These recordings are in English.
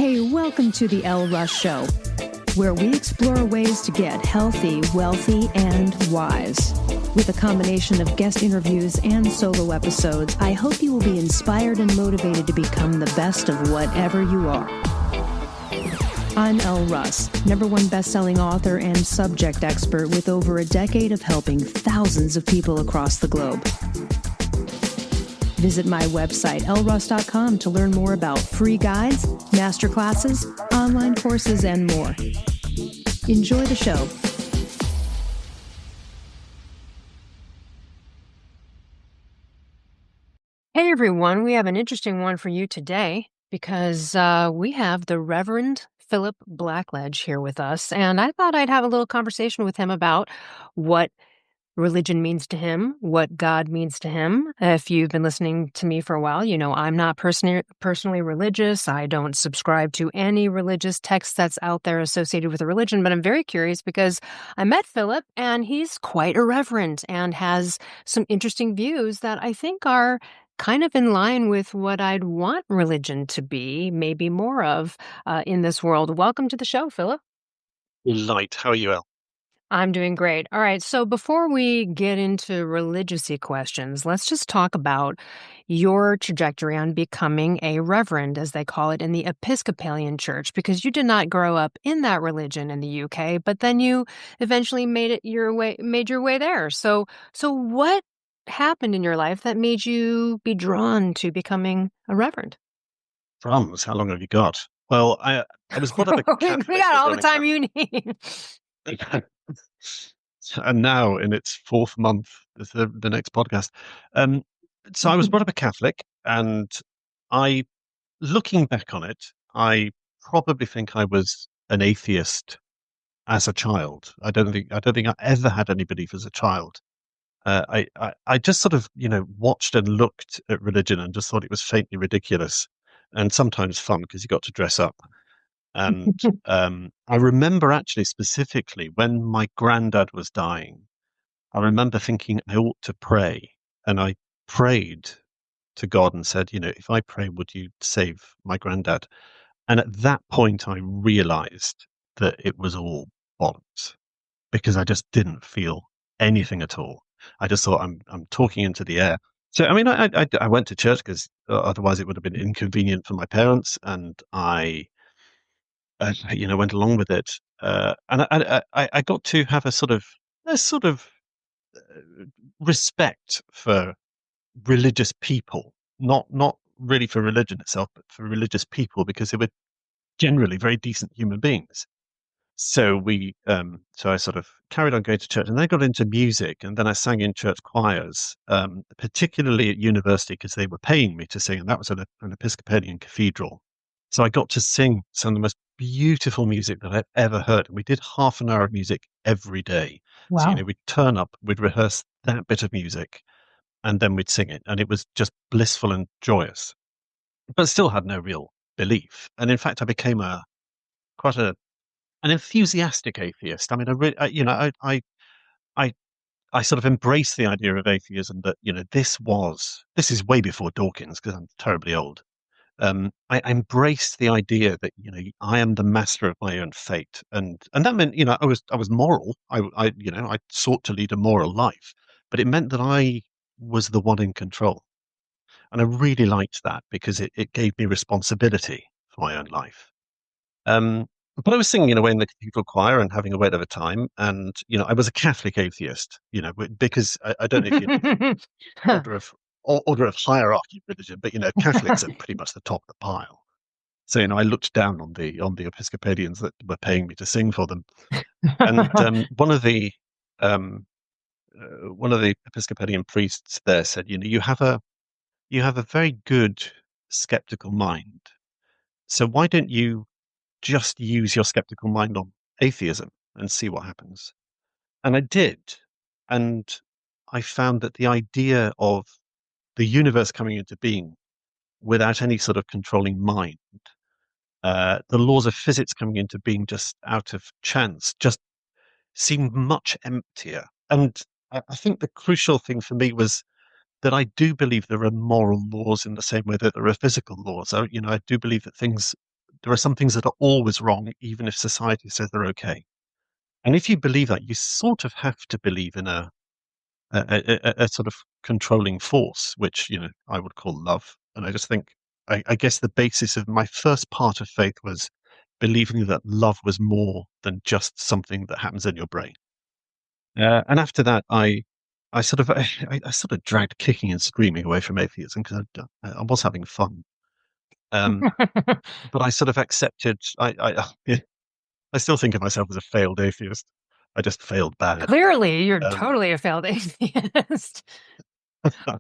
Hey, welcome to the Elle Russ Show, where we explore ways to get healthy, wealthy, and wise. With a combination of guest interviews and solo episodes, I hope you will be inspired and motivated to become the best of whatever you are. I'm Elle Russ, #1 best-selling author and subject expert with over a decade of helping thousands of people across the globe. Visit my website, elleruss.com, to learn more about free guides, masterclasses, online courses, and more. Enjoy the show. Hey, everyone. We have an interesting one for you today because we have the Reverend Philip Blackledge here with us. And I thought I'd have a little conversation with him about what religion means to him, what God means to him. If you've been listening to me for a while, you know I'm not personally religious. I don't subscribe to any religious text that's out there associated with a religion, but I'm very curious because I met Philip and he's quite irreverent and has some interesting views that I think are kind of in line with what I'd want religion to be, maybe more of in this world. Welcome to the show, Philip. Light. How are you, Elle? I'm doing great. All right. So before we get into religious-y questions, let's just talk about your trajectory on becoming a reverend, as they call it in the Episcopalian Church, because you did not grow up in that religion in the UK, but then you eventually made your way there. So what happened in your life that made you be drawn to becoming a reverend? Drums. How long have you got? Well, I was brought up a Catholic. We got all the time you need. And now in its 4th month, the next podcast. So I was brought up a Catholic, and looking back on it, I probably think I was an atheist as a child. I don't think I ever had any belief as a child. I just sort of, watched and looked at religion and just thought it was faintly ridiculous and sometimes fun because you got to dress up. And I remember actually specifically when my granddad was dying, I remember thinking I ought to pray. And I prayed to God and said, if I pray, would you save my granddad? And at that point, I realized that it was all bollocks because I just didn't feel anything at all. I just thought I'm talking into the air. So, I mean, I went to church because otherwise it would have been inconvenient for my parents. And I went along with it, and I got to have a sort of respect for religious people, not really for religion itself, but for religious people because they were generally very decent human beings. So so I sort of carried on going to church, and then I got into music, and then I sang in church choirs, particularly at university because they were paying me to sing, and that was at an Episcopalian cathedral. So I got to sing some of the most beautiful music that I've ever heard. And we did half an hour of music every day. Wow. So, we'd turn up, we'd rehearse that bit of music, and then we'd sing it. And it was just blissful and joyous, but still had no real belief. And in fact, I became quite an enthusiastic atheist. I mean, I sort of embraced the idea of atheism that, this is way before Dawkins because I'm terribly old. I embraced the idea that I am the master of my own fate, and that meant I was moral. I sought to lead a moral life, but it meant that I was the one in control, and I really liked that because it gave me responsibility for my own life. But I was singing away in the cathedral choir and having a whale of a time, and I was a Catholic atheist, because I don't know if order of hierarchy of religion, but Catholics are pretty much the top of the pile. So I looked down on the Episcopalians that were paying me to sing for them, and one of the Episcopalian priests there said, you have a very good skeptical mind, so why don't you just use your skeptical mind on atheism and see what happens? And I did, and I found that the idea of the universe coming into being without any sort of controlling mind, the laws of physics coming into being just out of chance, just seemed much emptier. And I think the crucial thing for me was that I do believe there are moral laws in the same way that there are physical laws. I do believe that things there are some things that are always wrong, even if society says they're okay. And if you believe that, you sort of have to believe in a sort of controlling force, which, I would call love. And I just think, I guess the basis of my first part of faith was believing that love was more than just something that happens in your brain. And after that, I sort of dragged kicking and screaming away from atheism because I was having fun. Um, but I sort of accepted. Yeah, I still think of myself as a failed atheist. I just failed bad. Clearly, you're Um, totally a failed atheist.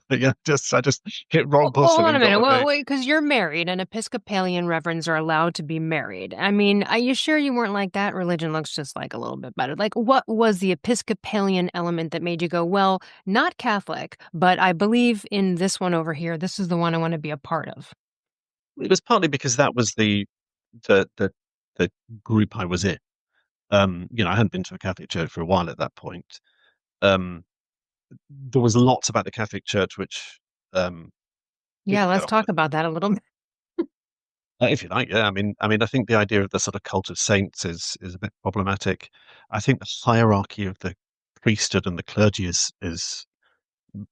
yeah, I just hit Well, wrong well, button hold on a and got minute. Well, away. wait, because you're married and Episcopalian reverends are allowed to be married. I mean, are you sure you weren't like that? Religion looks just like a little bit better. Like, what was the Episcopalian element that made you go, well, not Catholic, but I believe in this one over here. This is the one I want to be a part of. It was partly because that was the the, the group I was in. I hadn't been to a Catholic church for a while at that point. Um, there was lots about the Catholic Church which Yeah, didn't get let's on with. talk about that a little bit. If you like, yeah. I think the idea of the sort of cult of saints is a bit problematic. I think the hierarchy of the priesthood and the clergy is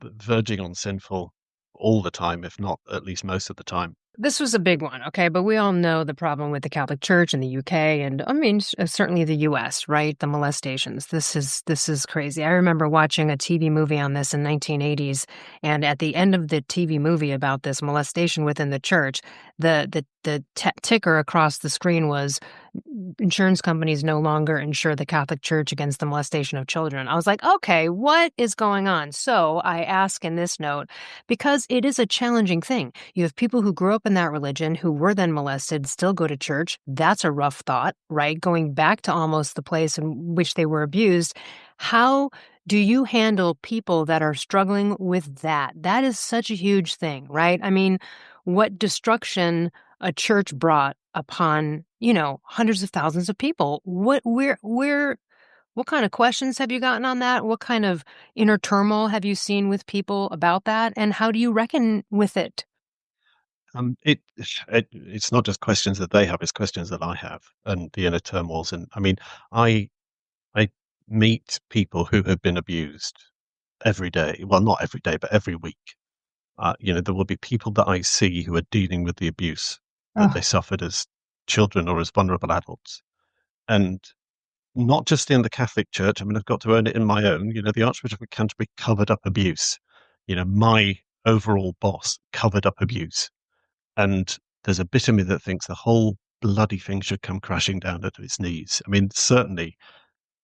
verging on sinful all the time, if not at least most of the time. This was a big one, okay? But we all know the problem with the Catholic Church in the UK and I mean certainly the US, right? The molestations. This is crazy. I remember watching a TV movie on this in 1980s and at the end of the TV movie about this molestation within the church, the ticker across the screen was insurance companies no longer insure the Catholic Church against the molestation of children. I was like, "Okay, what is going on?" So, I ask in this note because it is a challenging thing. You have people who grew up in that religion who were then molested, still go to church. That's a rough thought, right? Going back to almost the place in which they were abused. How do you handle people that are struggling with that? That is such a huge thing, right? I mean, what destruction a church brought upon, hundreds of thousands of people. What kind of questions have you gotten on that? What kind of inner turmoil have you seen with people about that? And how do you reckon with it? It's not just questions that they have; it's questions that I have, and the inner turmoils. And I I meet people who have been abused every day. Well, not every day, but every week. There will be people that I see who are dealing with the abuse that they Oh, suffered as children or as vulnerable adults, and not just in the Catholic Church. I mean, I've got to own it in my own. The Archbishop of Canterbury covered up abuse. My overall boss covered up abuse. And there's a bit of me that thinks the whole bloody thing should come crashing down to its knees. I mean, certainly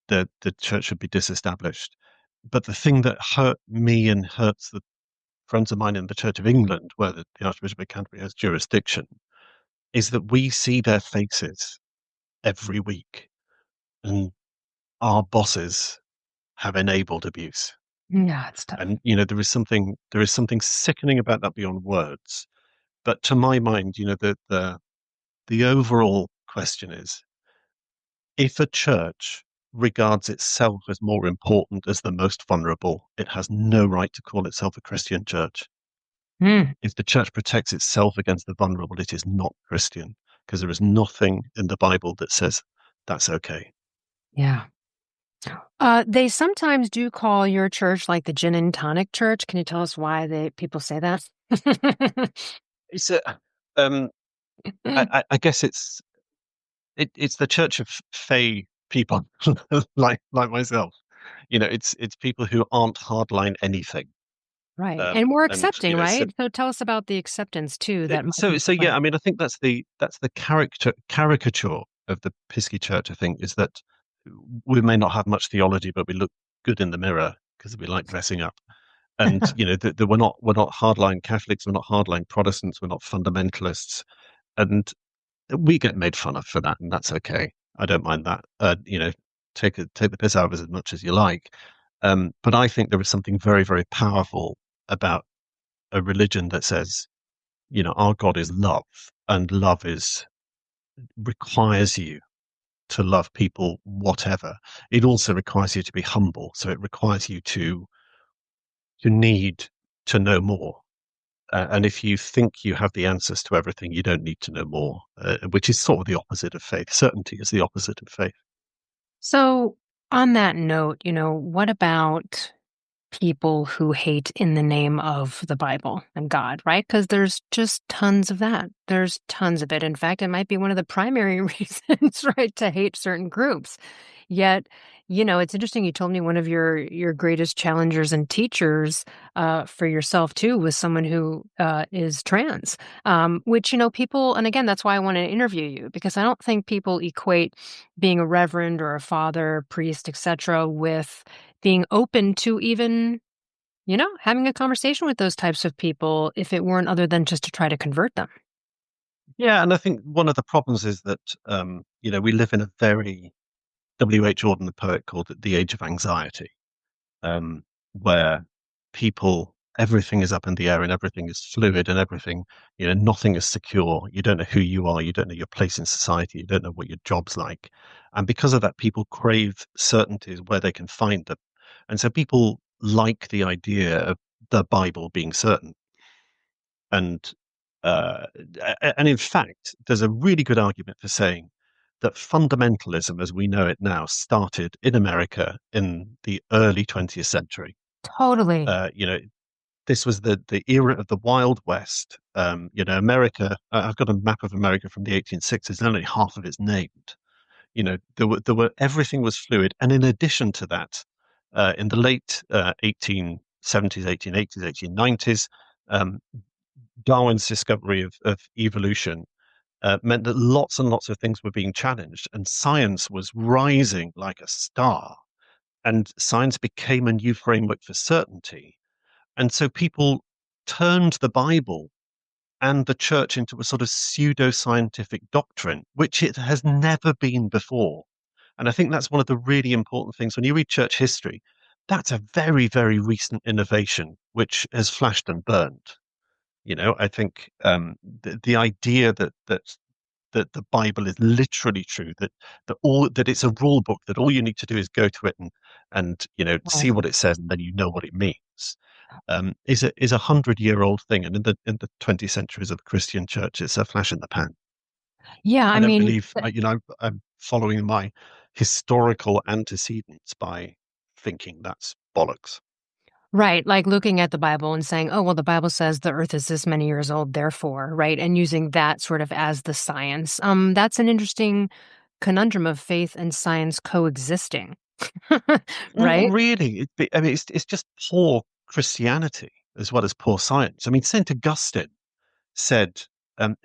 the church should be disestablished. But the thing that hurt me and hurts the friends of mine in the Church of England, where the Archbishop of Canterbury has jurisdiction, is that we see their faces every week. And our bosses have enabled abuse. yeah, it's tough. And there is something sickening about that beyond words. But to my mind, the overall question is, if a church regards itself as more important as the most vulnerable, it has no right to call itself a Christian church. Hmm. If the church protects itself against the vulnerable, it is not Christian, because there is nothing in the Bible that says that's okay. Yeah. They sometimes do call your church like the gin and tonic church. Can you tell us why people say that? It's a, um, I guess it's the church of fey people like myself. It's people who aren't hardline anything. Right. And we're And accepting, right? So tell us about the acceptance too that might be so yeah, playing. I mean, I think that's the caricature of the Pisky Church. I think is that we may not have much theology, but we look good in the mirror because we like dressing up. And that we're not hardline Catholics, we're not hardline Protestants, we're not fundamentalists, and we get made fun of for that, and that's okay. I don't mind that. Take the piss out of us as much as you like. But I think there is something very, very powerful about a religion that says, our God is love, and love is requires you to love people, whatever. It also requires you to be humble. So it requires you to need to know more. And if you think you have the answers to everything, you don't need to know more, which is sort of the opposite of faith. Certainty is the opposite of faith. So, on that note, what about people who hate in the name of the Bible and God, right? Because there's just tons of that. There's tons of it. In fact, it might be one of the primary reasons, right, to hate certain groups. Yet, it's interesting. You told me one of your greatest challengers and teachers for yourself too was someone who is trans, which people. And again, that's why I want to interview you because I don't think people equate being a reverend or a father, priest, etc., with being open to even having a conversation with those types of people if it weren't other than just to try to convert them. Yeah, and I think one of the problems is that we live in a very W.H. Auden, the poet, called it the age of anxiety, um, where everything is up in the air and everything is fluid and everything, nothing is secure. You don't know who you are. You don't know your place in society. You don't know what your job's like. And because of that, people crave certainties where they can find them. And so people like the idea of the Bible being certain. And uh, and in fact, there's a really good argument for saying that fundamentalism, as we know it now, started in America in the early 20th century. Totally. You know, this was the era of the Wild West. America. I've got a map of America from the 1860s, and only half of it's named. There were everything was fluid, and in addition to that, in the late 1870s, 1880s, 1890s, Darwin's discovery of evolution meant that lots and lots of things were being challenged, and science was rising like a star. And science became a new framework for certainty. And so people turned the Bible and the church into a sort of pseudo-scientific doctrine, which it has never been before. And I think that's one of the really important things. When you read church history, that's a very, very recent innovation, which has flashed and burned. I think the idea that the Bible is literally true, that it's a rule book, that all you need to do is go to it and see Right. what it says, and then you know what it means, is a 100-year-old thing, and in the 20 centuries of the Christian church, it's a flash in the pan. Yeah, I I don't mean, believe, I'm following my historical antecedents by thinking that's bollocks. right, like looking at the Bible and saying, "Oh, well, the Bible says the earth is this many years old, therefore," right? And using that sort of as the science. That's an interesting conundrum of faith and science coexisting. Not Right? really. I mean, it's just poor Christianity as well as poor science. I mean, Saint Augustine said, I'm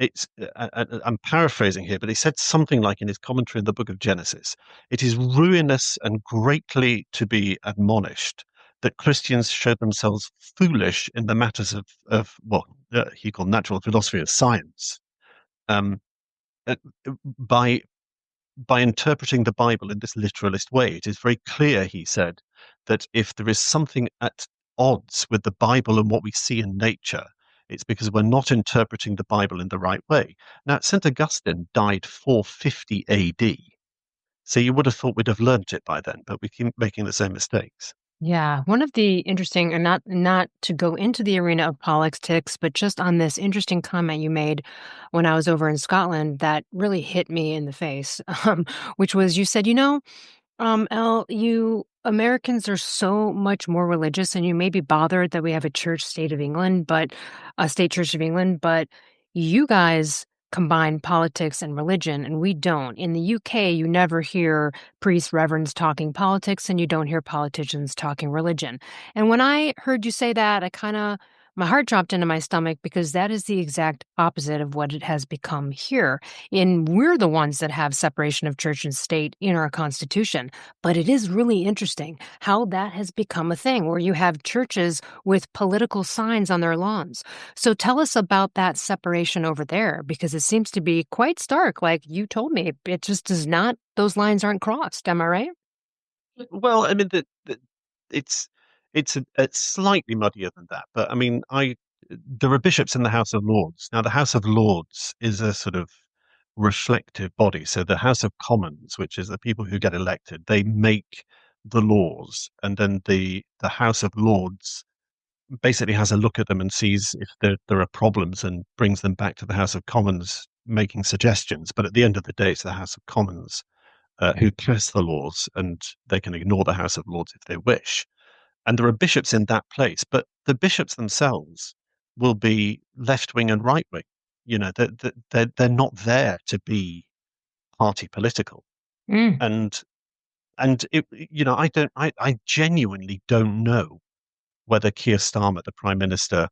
paraphrasing here, but he said something like in his commentary in the book of Genesis, it is ruinous and greatly to be admonished that Christians show themselves foolish in the matters of what he called natural philosophy of science, um, uh, by interpreting the Bible in this literalist way. It is very clear, he said, that if there is something at odds with the Bible and what we see in nature, it's because we're not interpreting the Bible in the right way. Now, St. Augustine died 450 AD, so you would have thought we'd have learnt it by then, but we keep making the same mistakes. Yeah, one of the interesting, and not to go into the arena of politics, but just on this interesting comment you made when I was over in Scotland that really hit me in the face, which was you said, Elle, you Americans are so much more religious, and you may be bothered that we have a state church of England, but you guys combine politics and religion, and we don't. In the UK, you never hear priests, reverends talking politics, and you don't hear politicians talking religion. And when I heard you say that, my heart dropped into my stomach because that is the exact opposite of what it has become here. And we're the ones that have separation of church and state in our Constitution. But it is really interesting how that has become a thing where you have churches with political signs on their lawns. So tell us about that separation over there, because it seems to be quite stark. Like you told me, it just does not, those lines aren't crossed. Am I right? Well, I mean, it's it's slightly muddier than that, but I mean, there are bishops in the House of Lords. Now, the House of Lords is a sort of reflective body. So the House of Commons, which is the people who get elected, they make the laws, and then the House of Lords basically has a look at them and sees if there are problems and brings them back to the House of Commons making suggestions. But at the end of the day, it's the House of Commons who pass the laws, and they can ignore the House of Lords if they wish. And there are bishops in that place, but the bishops themselves will be left wing and right wing. You know, they're not there to be party political. Mm. And I genuinely don't know whether Keir Starmer, the Prime Minister,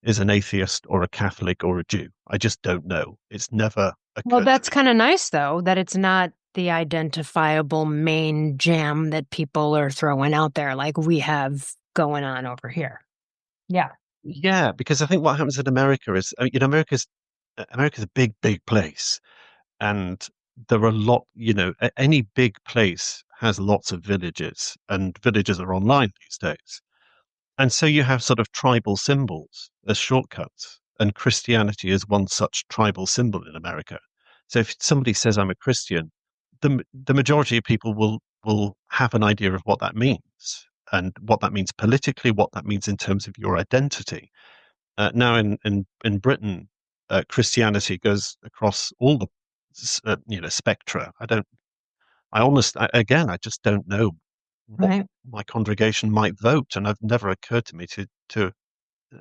is an atheist or a Catholic or a Jew. I just don't know. It's never Well, occurred to that's me. kind of nice, though, that it's not the identifiable main jam that people are throwing out there like we have going on over here. Yeah. Yeah, because I think what happens in America is, America's a big, big place, and there are a lot. Any big place has lots of villages, and villages are online these days. And so you have sort of tribal symbols as shortcuts, and Christianity is one such tribal symbol in America. So if somebody says I'm a Christian, the majority of people will have an idea of what that means and what that means politically, what that means in terms of your identity. Now in Britain, Christianity goes across all the spectra. Again, I just don't know what Right. my congregation might vote, and it's never occurred to me to uh,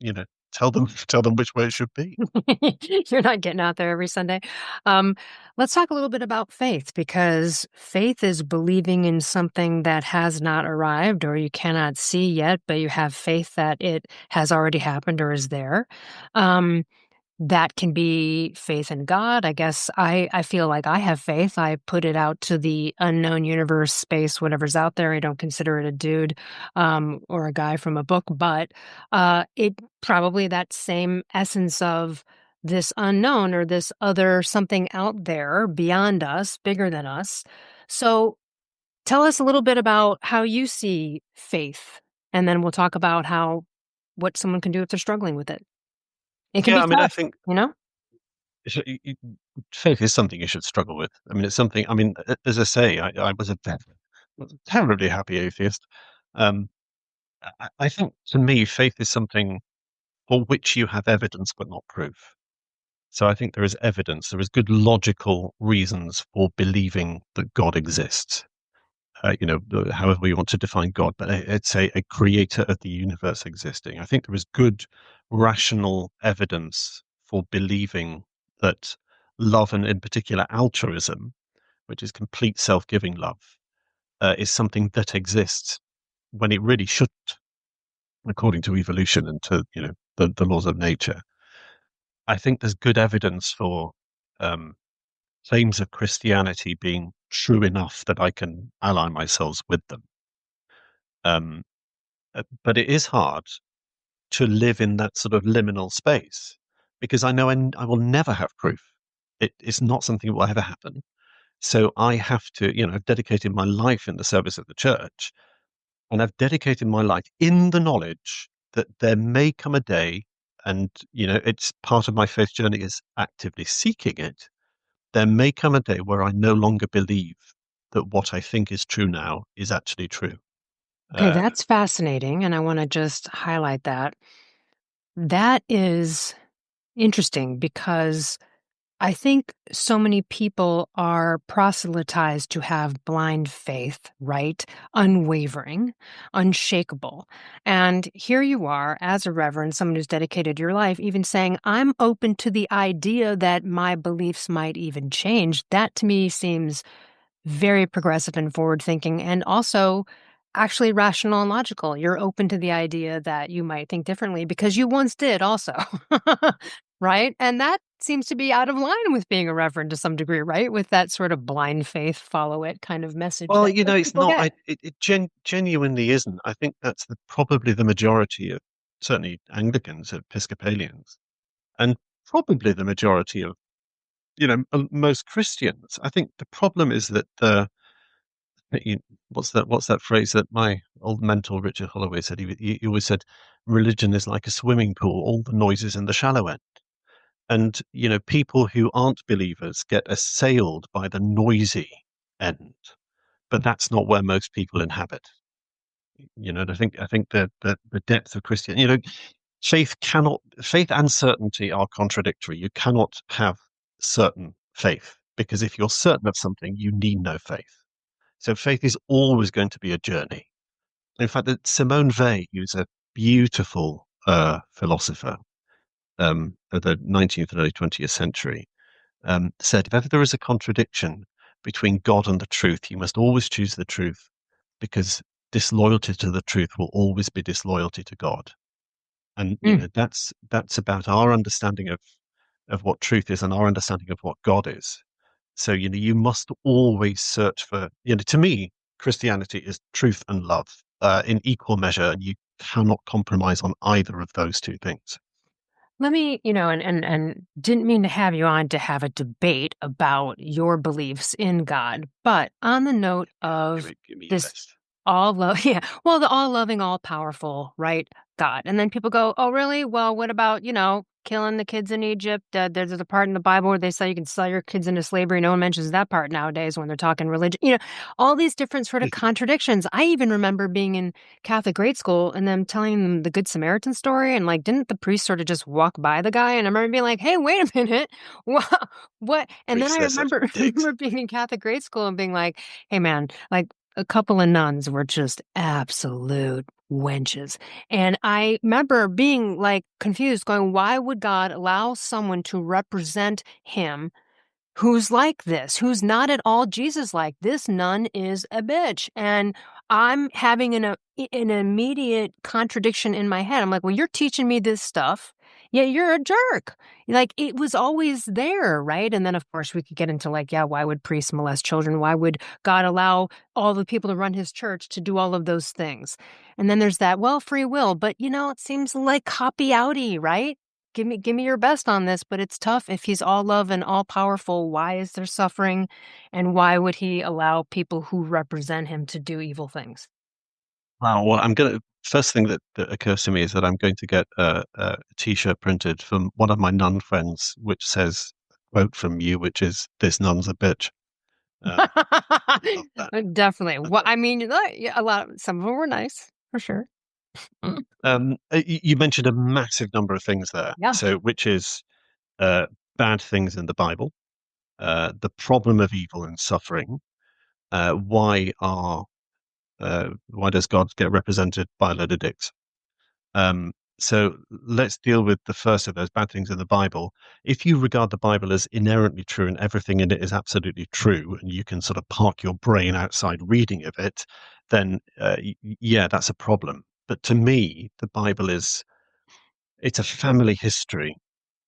you know tell them tell them which way it should be. You're not getting out there every Sunday. Um, let's talk a little bit about faith because faith is believing in something that has not arrived or you cannot see yet, but you have faith that it has already happened or is there. Um, That can be faith in God. I guess I feel like I have faith. I put it out to the unknown universe, space, whatever's out there. I don't consider it a dude or a guy from a book, but it probably that same essence of this unknown or this other something out there beyond us, bigger than us. So tell us a little bit about how you see faith, and then we'll talk about how what someone can do if they're struggling with it. It can Yeah, be I mean, I tough, think you know? faith is something you should struggle with. I mean, it's something. I mean, as I say, I was a terribly happy atheist. Um, I think to me, faith is something for which you have evidence but not proof. So I think there is evidence, there is good logical reasons for believing that God exists. However you want to define God, but it's a creator of the universe existing. I think there is good rational evidence for believing that love, and in particular altruism, which is complete self-giving love, is something that exists when it really shouldn't, according to evolution and to the laws of nature. I think there's good evidence for um, claims of Christianity being true enough that I can ally myself with them. Um, but it is hard to live in that sort of liminal space because I know I will never have proof. It's not something that will ever happen. So I have to, I've dedicated my life in the service of the church, and I've dedicated my life in the knowledge that there may come a day, and, it's part of my faith journey is actively seeking it. There may come a day where I no longer believe that what I think is true now is actually true. Okay, Uh, that's fascinating, and I wanna just highlight that. That is interesting because I think so many people are proselytized to have blind faith, right? Unwavering, unshakable. And here you are as a reverend, someone who's dedicated your life, even saying, I'm open to the idea that my beliefs might even change. That to me seems very progressive and forward thinking, and also actually rational and logical. You're open to the idea that you might think differently because you once did also. Right? And that seems to be out of line with being a reverend to some degree, right? With that sort of blind faith, follow it kind of message well, that most it's people not. get. It genuinely isn't. I think that's probably the majority of certainly Anglicans, Episcopalians, and probably the majority of most Christians. I think the problem is that what's that phrase that my old mentor Richard Holloway said? He always said, "Religion is like a swimming pool; all the noise is in the shallow end." And people who aren't believers get assailed by the noisy end, but that's not where most people inhabit. And I think the depth of Christian, faith and certainty are contradictory. You cannot have certain faith because if you're certain of something, you need no faith. So faith is always going to be a journey. In fact, that Simone Weil, who's a beautiful philosopher of the 19th and early 20th century, said, if ever there is a contradiction between God and the truth, you must always choose the truth because disloyalty to the truth will always be disloyalty to God. And Mm. that's about our understanding of what truth is and our understanding of what God is. So, you must always search for, to me, Christianity is truth and love in equal measure, and you cannot compromise on either of those two things. Let me, and didn't mean to have you on to have a debate about your beliefs in God, but on the note of Give me your this list. all love, yeah, well, the all loving, all powerful, right? God. And then people go, oh, really? Well, what about, killing the kids in Egypt? There's a part in the Bible where they say you can sell your kids into slavery. No one mentions that part nowadays when they're talking religion. All these different sort of contradictions. I even remember being in Catholic grade school and them telling them the Good Samaritan story. And like, didn't the priest sort of just walk by the guy? And I remember being like, hey, wait a minute. What? What? And then I Priest, they're such remember, dicks. remember being in Catholic grade school and being like, hey, man, like, a couple of nuns were just absolute wenches. And I remember being like confused, going, why would God allow someone to represent him who's like this, who's not at all Jesus like? This nun is a bitch. And I'm having an immediate contradiction in my head. I'm like, well, you're teaching me this stuff. Yeah, you're a jerk. Like it was always there, right? And then of course we could get into like, yeah, why would priests molest children? Why would God allow all the people to run his church to do all of those things? And then there's that, well, free will, but it seems like copy outy, right? Give me your best on this, but it's tough. If he's all love and all powerful, why is there suffering? And why would he allow people who represent him to do evil things? Wow. Well, first thing that occurs to me is that I'm going to get a t-shirt printed from one of my nun friends, which says, quote from you, which is, this nun's a bitch. Would love that. Definitely. Well, I mean, yeah, some of them were nice, for sure. Mm. You mentioned a massive number of things there. Yeah. So, which is uh, bad things in the Bible, the problem of evil and suffering. Uh, why are why does God get represented by a load of dicks? So let's deal with the first of those bad things in the Bible. If you regard the Bible as inherently true and everything in it is absolutely true, and you can sort of park your brain outside reading of it, then yeah, that's a problem. But to me, the Bible it's a family history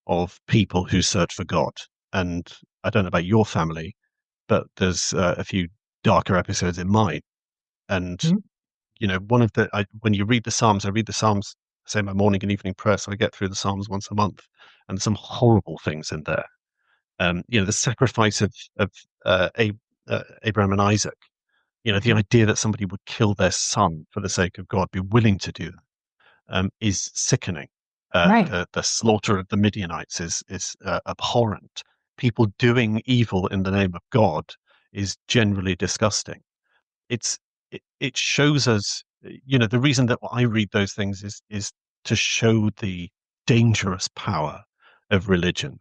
of people who search for God. And I don't know about your family, but there's a few darker episodes in mine. And Mhm. when you read the Psalms, I read the Psalms, say my morning and evening prayer, so I get through the Psalms once a month, and there's some horrible things in there. The sacrifice of Abraham and Isaac. The Mhm. idea that somebody would kill their son for the sake of God, be willing to do that, is sickening. Right. The slaughter of the Midianites is abhorrent. People doing evil in the name of God is generally disgusting. It shows us, the reason that I read those things is to show the dangerous power of religion.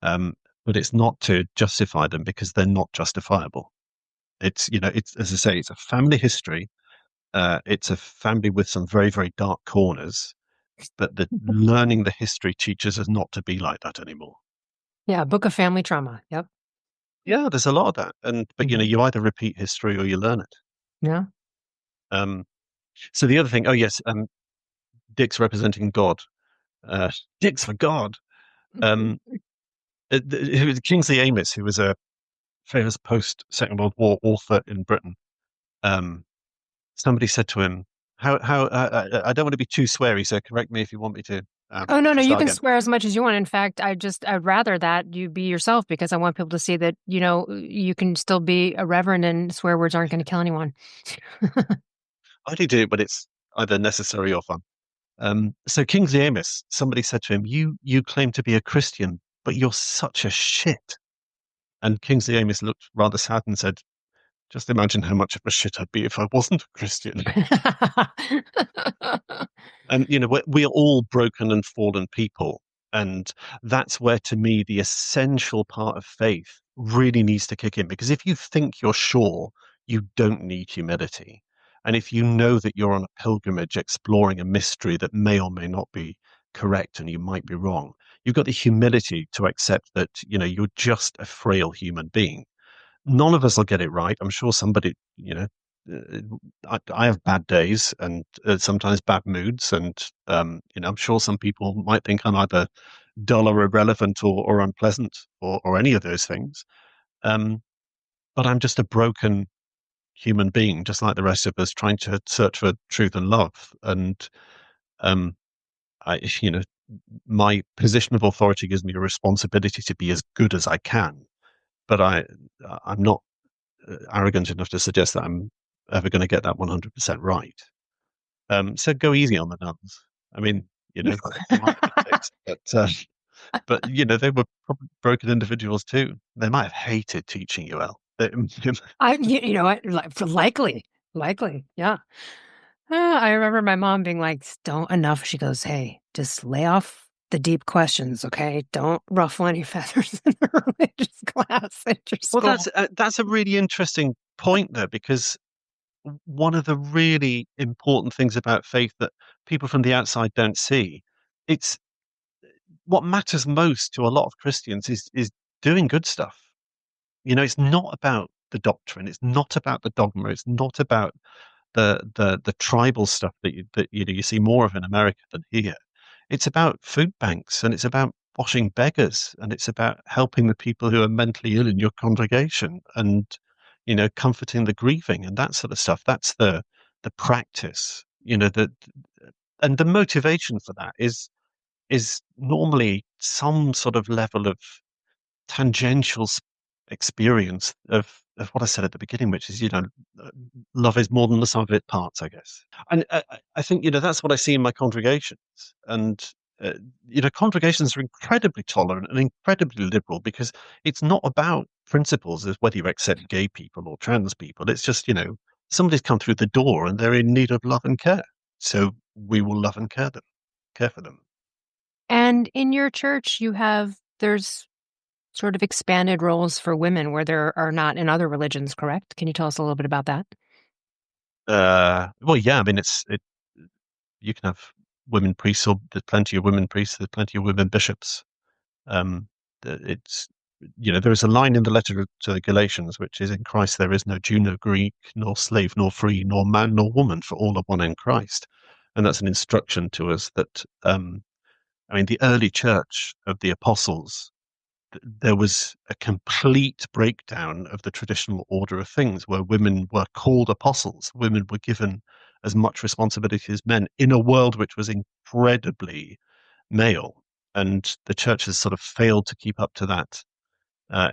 But it's not to justify them because they're not justifiable. It's as I say, it's a family history. It's a family with some very, very dark corners, but the learning the history teaches us not to be like that anymore. Yeah, book of family trauma. Yep. Yeah, there's a lot of that, but Mhm. you either repeat history or you learn it. Yeah. Um, so the other thing, oh yes, Dick's representing God. Uh, Dick's for God. Um, it was Kingsley Amis, who was a famous post Second World War author in Britain. Um, Somebody said to him, "How? I don't want to be too sweary, so correct me if you want me Oh, no, no, to you start can again." swear as much as you want. In fact, I'd rather that you be yourself because I want people to see that, you can still be a reverend and swear words aren't going to kill anyone. I do it when it's either necessary or fun. So Kingsley Amis, somebody said to him, "You claim to be a Christian, but you're such a shit." And Kingsley Amis looked rather sad and said, Just imagine how much of a shit I'd be if I wasn't a Christian. And we're all broken and fallen people, and that's where, to me, the essential part of faith really needs to kick in. Because if you think you're sure, you don't need humility. And if you know that you're on a pilgrimage exploring a mystery that may or may not be correct and you might be wrong, you've got the humility to accept that you're just a frail human being. None of us will get it right. I'm sure somebody, uh, I have bad days and sometimes bad moods, and I'm sure some people might think I'm either dull or irrelevant or unpleasant or any of those things. Um, but I'm just a broken human being, just like the rest of us, trying to search for truth and love. And um, I, my position of authority gives me a responsibility to be as good as I can. But I'm not arrogant enough to suggest that I'm ever going to get that 100% right. So go easy on the nuns. I mean, they might have been dicks, but they were probably broken individuals too. They might have hated teaching you, Elle. You know what? Likely, yeah. I remember my mom being like, "Don't enough." She goes, "Hey, just lay off the deep questions, okay? Don't ruffle any feathers in the religious class at your Well, school." that's a really interesting point there, because one of the really important things about faith that people from the outside don't see, it's what matters most to a lot of Christians is doing good stuff. It's not about the doctrine, it's not about the dogma, it's not about the tribal stuff that you see more of in America than here. It's about food banks, and it's about washing beggars, and it's about helping the people who are mentally ill in your congregation, and comforting the grieving and that sort of stuff. That's the practice. And the motivation for that is normally some sort of level of tangential experience of what I said at the beginning, which is, uh, love is more than the sum of its parts, I guess. And I think, that's what I see in my congregations. And, uh, congregations are incredibly tolerant and incredibly liberal, because it's not about principles of whether you accept gay people or trans people. It's just, somebody's come through the door and they're in need of love and care. So we will love and care for them. And in your church, there's sort of expanded roles for women where there are not in other religions, correct? Can you tell us a little bit about that? Well, yeah, I mean, you can have women priests, or there's plenty of women priests, there's plenty of women bishops. Um, it's there is a line in the letter to the Galatians, which is, "In Christ there is no Jew, no Greek, nor slave, nor free, nor man, nor woman, for all are one in Christ." And that's an instruction to us that, I mean, the early church of the apostles, there was a complete breakdown of the traditional order of things, where women were called apostles. Women were given as much responsibility as men in a world which was incredibly male. And the church has sort of failed to keep up to that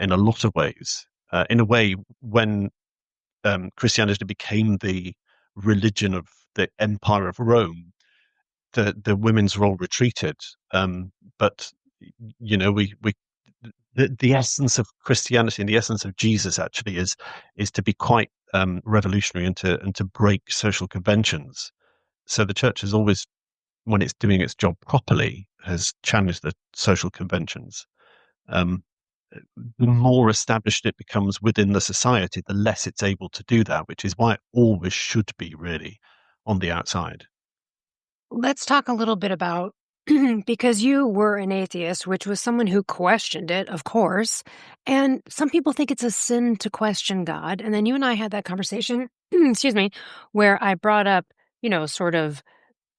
in a lot of ways. In a way, when Christianity became the religion of the Empire of Rome, the women's role retreated. But we the essence of Christianity and the essence of Jesus actually is to be quite revolutionary, and to break social conventions. So the church has always, when it's doing its job properly, has challenged the social conventions. Um, the more established it becomes within the society, the less it's able to do that, which is why it always should be really on the outside. Let's talk a little bit about because you were an atheist, which was someone who questioned it, of course. And some people think it's a sin to question God. And then you and I had that conversation, excuse me, where I brought up, sort of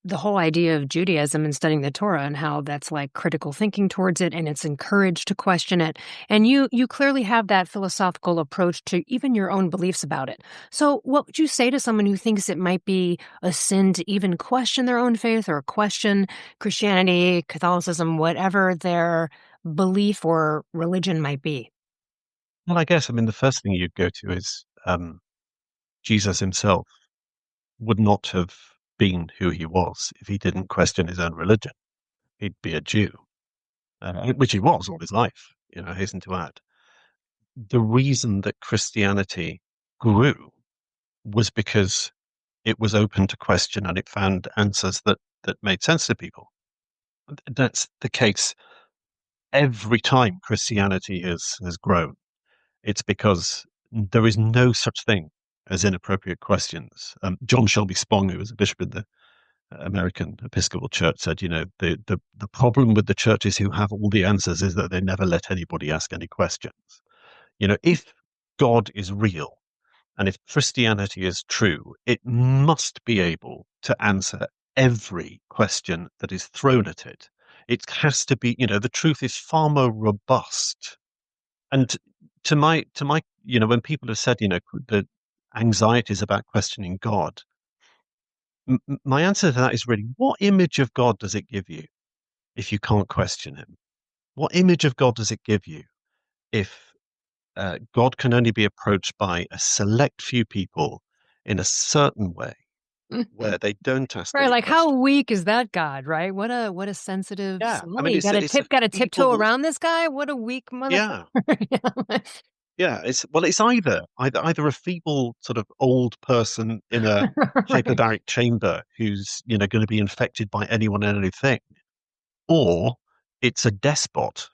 the whole idea of Judaism and studying the Torah and how that's like critical thinking towards it and it's encouraged to question it. And you clearly have that philosophical approach to even your own beliefs about it. So what would you say to someone who thinks it might be a sin to even question their own faith or question Christianity, Catholicism, whatever their belief or religion might be? Well, I guess, I mean, the first thing you'd go to is Jesus himself would not have been who he was if he didn't question his own religion. He'd be a Jew, which he was all his life, I hasten to add. The reason that Christianity grew was because it was open to question and it found answers that made sense to people. That's the case every time Christianity has grown. It's because there is no such thing as inappropriate questions. John Shelby Spong, who was a bishop in the American Episcopal Church, said, the problem with the churches who have all the answers is that they never let anybody ask any questions. If God is real and if Christianity is true, it must be able to answer every question that is thrown at it. It has to be, the truth is far more robust. And to my, when people have said, the anxieties about questioning God, my answer to that is really, what image of God does it give you if you can't question him? What image of God does it give you if God can only be approached by a select few people in a certain way where they don't ask Right, any like how questions? weak is that God, right? What a sensitive Yeah, I soul. mean, You it's a gotta tiptoe feeble, around this guy? What a weak motherfucker. yeah, yeah. It's either a feeble sort of old person in a Right. hyperbaric chamber who's going to be infected by anyone and anything, or it's a despot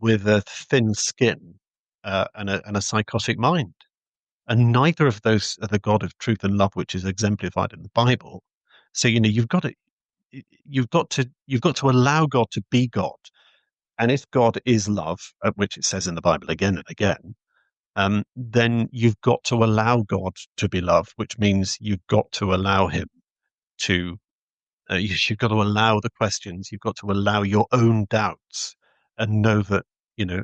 with a thin skin and a psychotic mind. And neither of those are the God of truth and love, which is exemplified in the Bible. So you've got to allow God to be God. And if God is love, which it says in the Bible again and again, then you've got to allow God to be love, which means you've got to allow Him to. You've got to allow the questions. You've got to allow your own doubts, and know that you know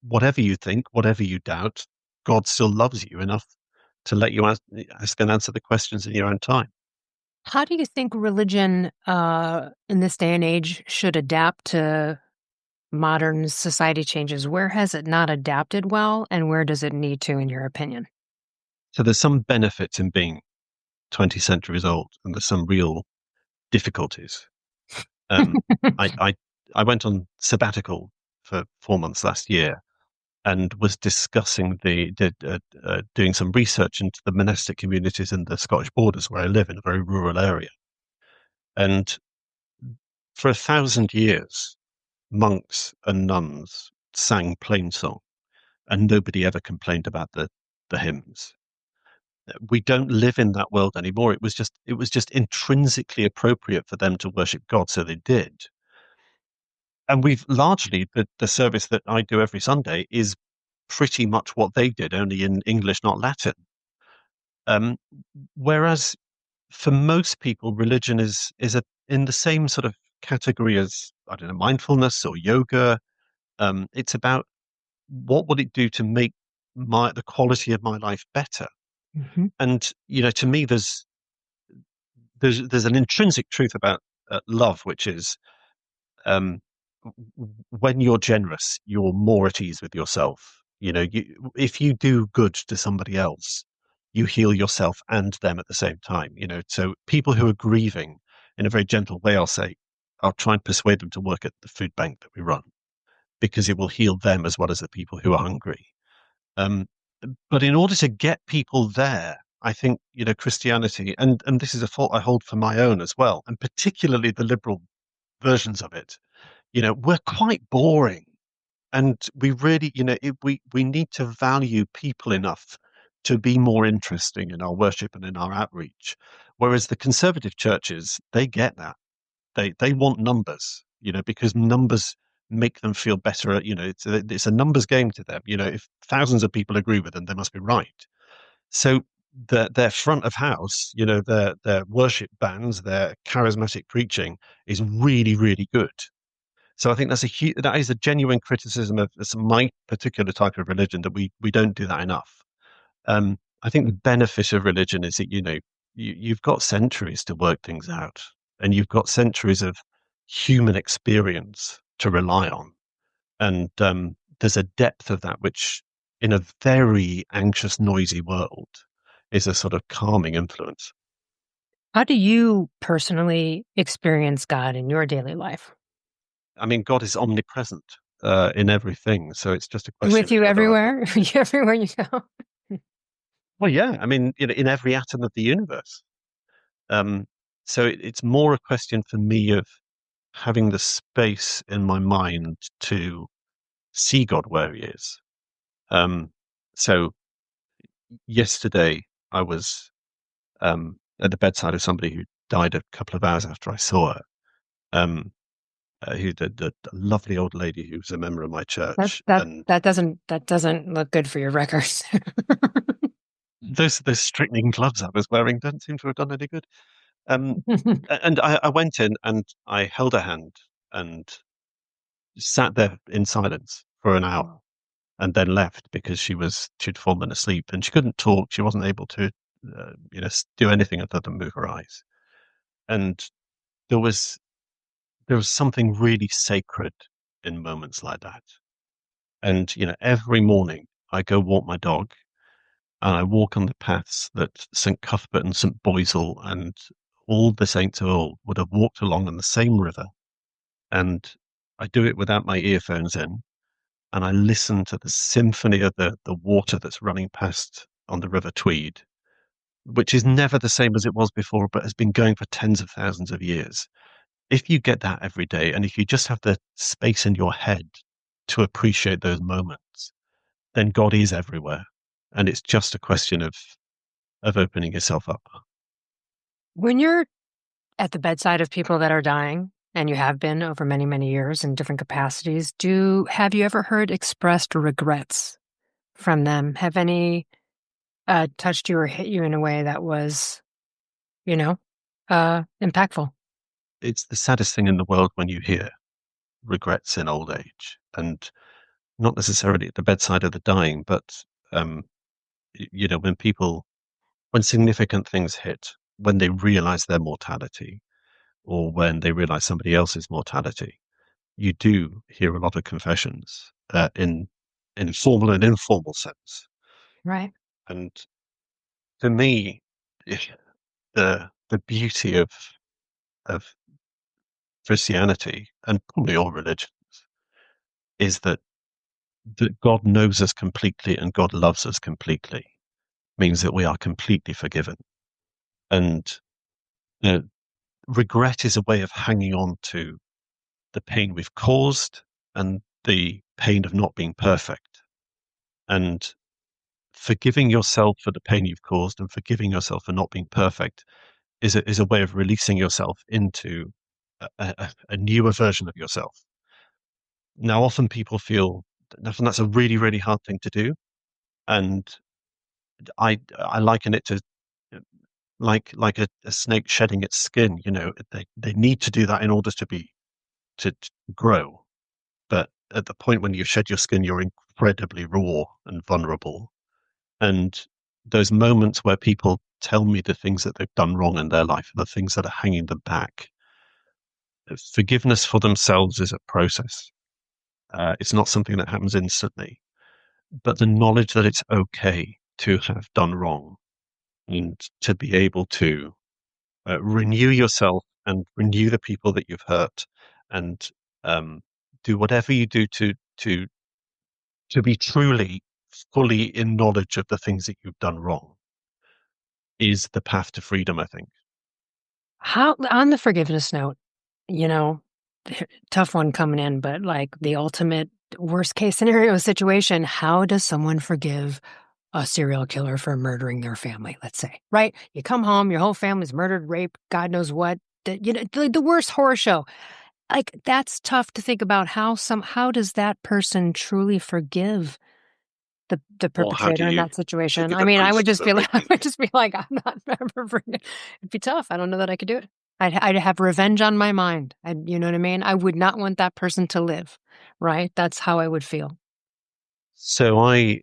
whatever you think, whatever you doubt, God still loves you enough to let you ask and answer the questions in your own time. How do you think religion, in this day and age should adapt to modern society changes? Where has it not adapted well, and where does it need to, in your opinion? So there's some benefits in being 20 centuries old, and there's some real difficulties. Um, I, I I went on sabbatical for 4 months last year and was discussing doing some research into the monastic communities in the Scottish borders where I live in a very rural area. And for 1,000 years, monks and nuns sang plain song, and nobody ever complained about the hymns. We don't live in that world anymore. It was just intrinsically appropriate for them to worship God, so they did. And we've largely the service that I do every Sunday is pretty much what they did, only in English, not Latin. Um, Whereas for most people, religion is in the same sort of category as, I don't know, mindfulness or yoga. It's about what would it do to make the quality of my life better. Mhm. And to me, there's an intrinsic truth about love, which is um, when you're generous, you're more at ease with yourself. If you do good to somebody else, you heal yourself and them at the same time. So people who are grieving, in a very gentle way, I'll try and persuade them to work at the food bank that we run because it will heal them as well as the people who are hungry. Um, but in order to get people there, I think, Christianity, and this is a fault I hold for my own as well, and particularly the liberal versions of it, we're quite boring. And we really, we need to value people enough to be more interesting in our worship and in our outreach. Whereas the conservative churches, they get that. They want numbers, because numbers make them feel better. It's a numbers game to them. If thousands of people agree with them, they must be right. So their front of house, their worship bands, their charismatic preaching is really, really good. So I think that is a genuine criticism of my particular type of religion, that we don't do that enough. I think the benefit of religion is that you've got centuries to work things out, and you've got centuries of human experience to rely on, and there's a depth of that which, in a very anxious, noisy world, is a sort of calming influence. How do you personally experience God in your daily life? I mean, God is omnipresent in everything, so it's just a question With of you whether I. everywhere? Everywhere you go? Well, yeah, I mean, in every atom of the universe. Um, so it's more a question for me of having the space in my mind to see God where He is. Um, so yesterday I was at the bedside of somebody who died a couple of hours after I saw her. Um, who the lovely old lady who was a member of my That church, that and that doesn't look good for your records. those strychnine gloves I was wearing don't seem to have done any good. Um, and I went in and I held her hand and sat there in silence for an hour, and then left because she'd fallen asleep and she couldn't talk. She wasn't able to, do anything other than move her eyes. And there was there was something really sacred in moments like that. And every morning I go walk my dog, and I walk on the paths that St. Cuthbert and St. Boisel and all the saints of old would have walked along in the same river. And I do it without my earphones in, and I listen to the symphony of the water that's running past on the River Tweed, which is never the same as it was before, but has been going for tens of thousands of years. If you get that every day, and if you just have the space in your head to appreciate those moments, then God is everywhere. And it's just a question of opening yourself up. When you're at the bedside of people that are dying, and you have been over many, many years in different capacities, have you ever heard expressed regrets from them? Have any touched you or hit you in a way that was, you know, impactful? It's the saddest thing in the world when you hear regrets in old age, and not necessarily at the bedside of the dying, but um, when significant things hit, when they realize their mortality, or when they realize somebody else's mortality, you do hear a lot of confessions in formal and informal sense. Right. And for me, the beauty of Christianity and probably all religions is that God knows us completely and God loves us completely, means that we are completely forgiven. And uh, regret is a way of hanging on to the pain we've caused and the pain of not being perfect. And forgiving yourself for the pain you've caused and forgiving yourself for not being perfect is a way of releasing yourself into a newer version of yourself. Now, often that's a really, really hard thing to do. And I liken it to like a snake shedding its skin. They need to do that in order to grow. But at the point when you shed your skin, you're incredibly raw and vulnerable. And those moments where people tell me the things that they've done wrong in their life, the things that are hanging them back, forgiveness for themselves is a process. It's not something that happens instantly, but the knowledge that it's okay to have done wrong and to be able to renew yourself and renew the people that you've hurt, and um, do whatever you do to be truly fully in knowledge of the things that you've done wrong is the path to freedom, I think. How, on the forgiveness note, you know, tough one coming in, but like the ultimate worst case scenario situation, how does someone forgive a serial killer for murdering their family, let's say, right? You come home, your whole family's murdered, raped, God knows what, the worst horror show. Like, that's tough to think about. How does that person truly forgive the Or how do perpetrator in you that situation? forgive I a mean, priest for I raping would you? just be like, I'm not ever it'd be tough. I don't know that I could do it. I'd have revenge on my mind. You know what I mean? I would not want that person to live, right? That's how I would feel. So I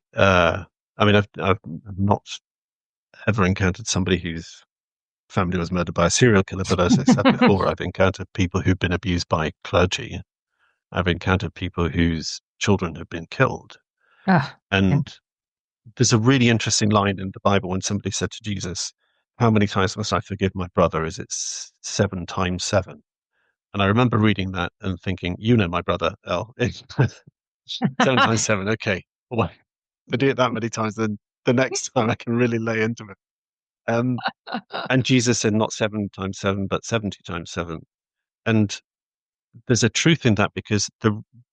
mean, I've not ever encountered somebody whose family was murdered by a serial killer, but as I said before, I've encountered people who've been abused by clergy. I've encountered people whose children have been killed. Ah, yeah. And there's a really interesting line in the Bible when somebody said to Jesus, "How many times must I forgive my brother? Is it 7 times 7?" And I remember reading that and thinking, my brother, Elle, 7 times 7. Okay. Well, if I do it that many times, then the next time I can really lay into it. Um, and Jesus said not 7 times 7, but 70 times 7. And there's a truth in that because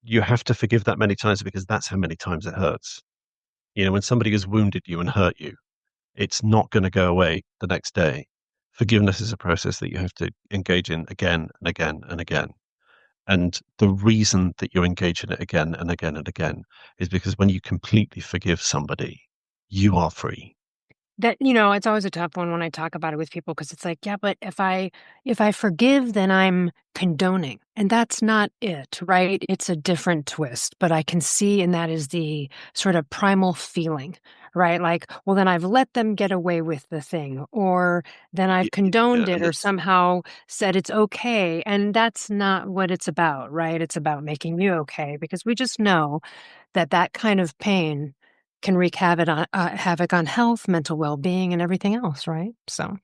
you have to forgive that many times because that's how many times it hurts. When somebody has wounded you and hurt you, it's not going to go away the next day. Forgiveness is a process that you have to engage in again and again and again. And the reason that you engage in it again and again and again is because when you completely forgive somebody, you are free. That, it's always a tough one when I talk about it with people because it's like, yeah, but if I forgive, then I'm condoning. And that's not it, right? It's a different twist, but I can see, and that is the sort of primal feeling, right? Like, well, then I've let them get away with the thing, or then I've condoned Yeah, it and or it's somehow said it's okay. And that's not what it's about, right? It's about making you okay because we just know that that kind of pain can wreak havoc on health, mental well-being, and everything else, right? So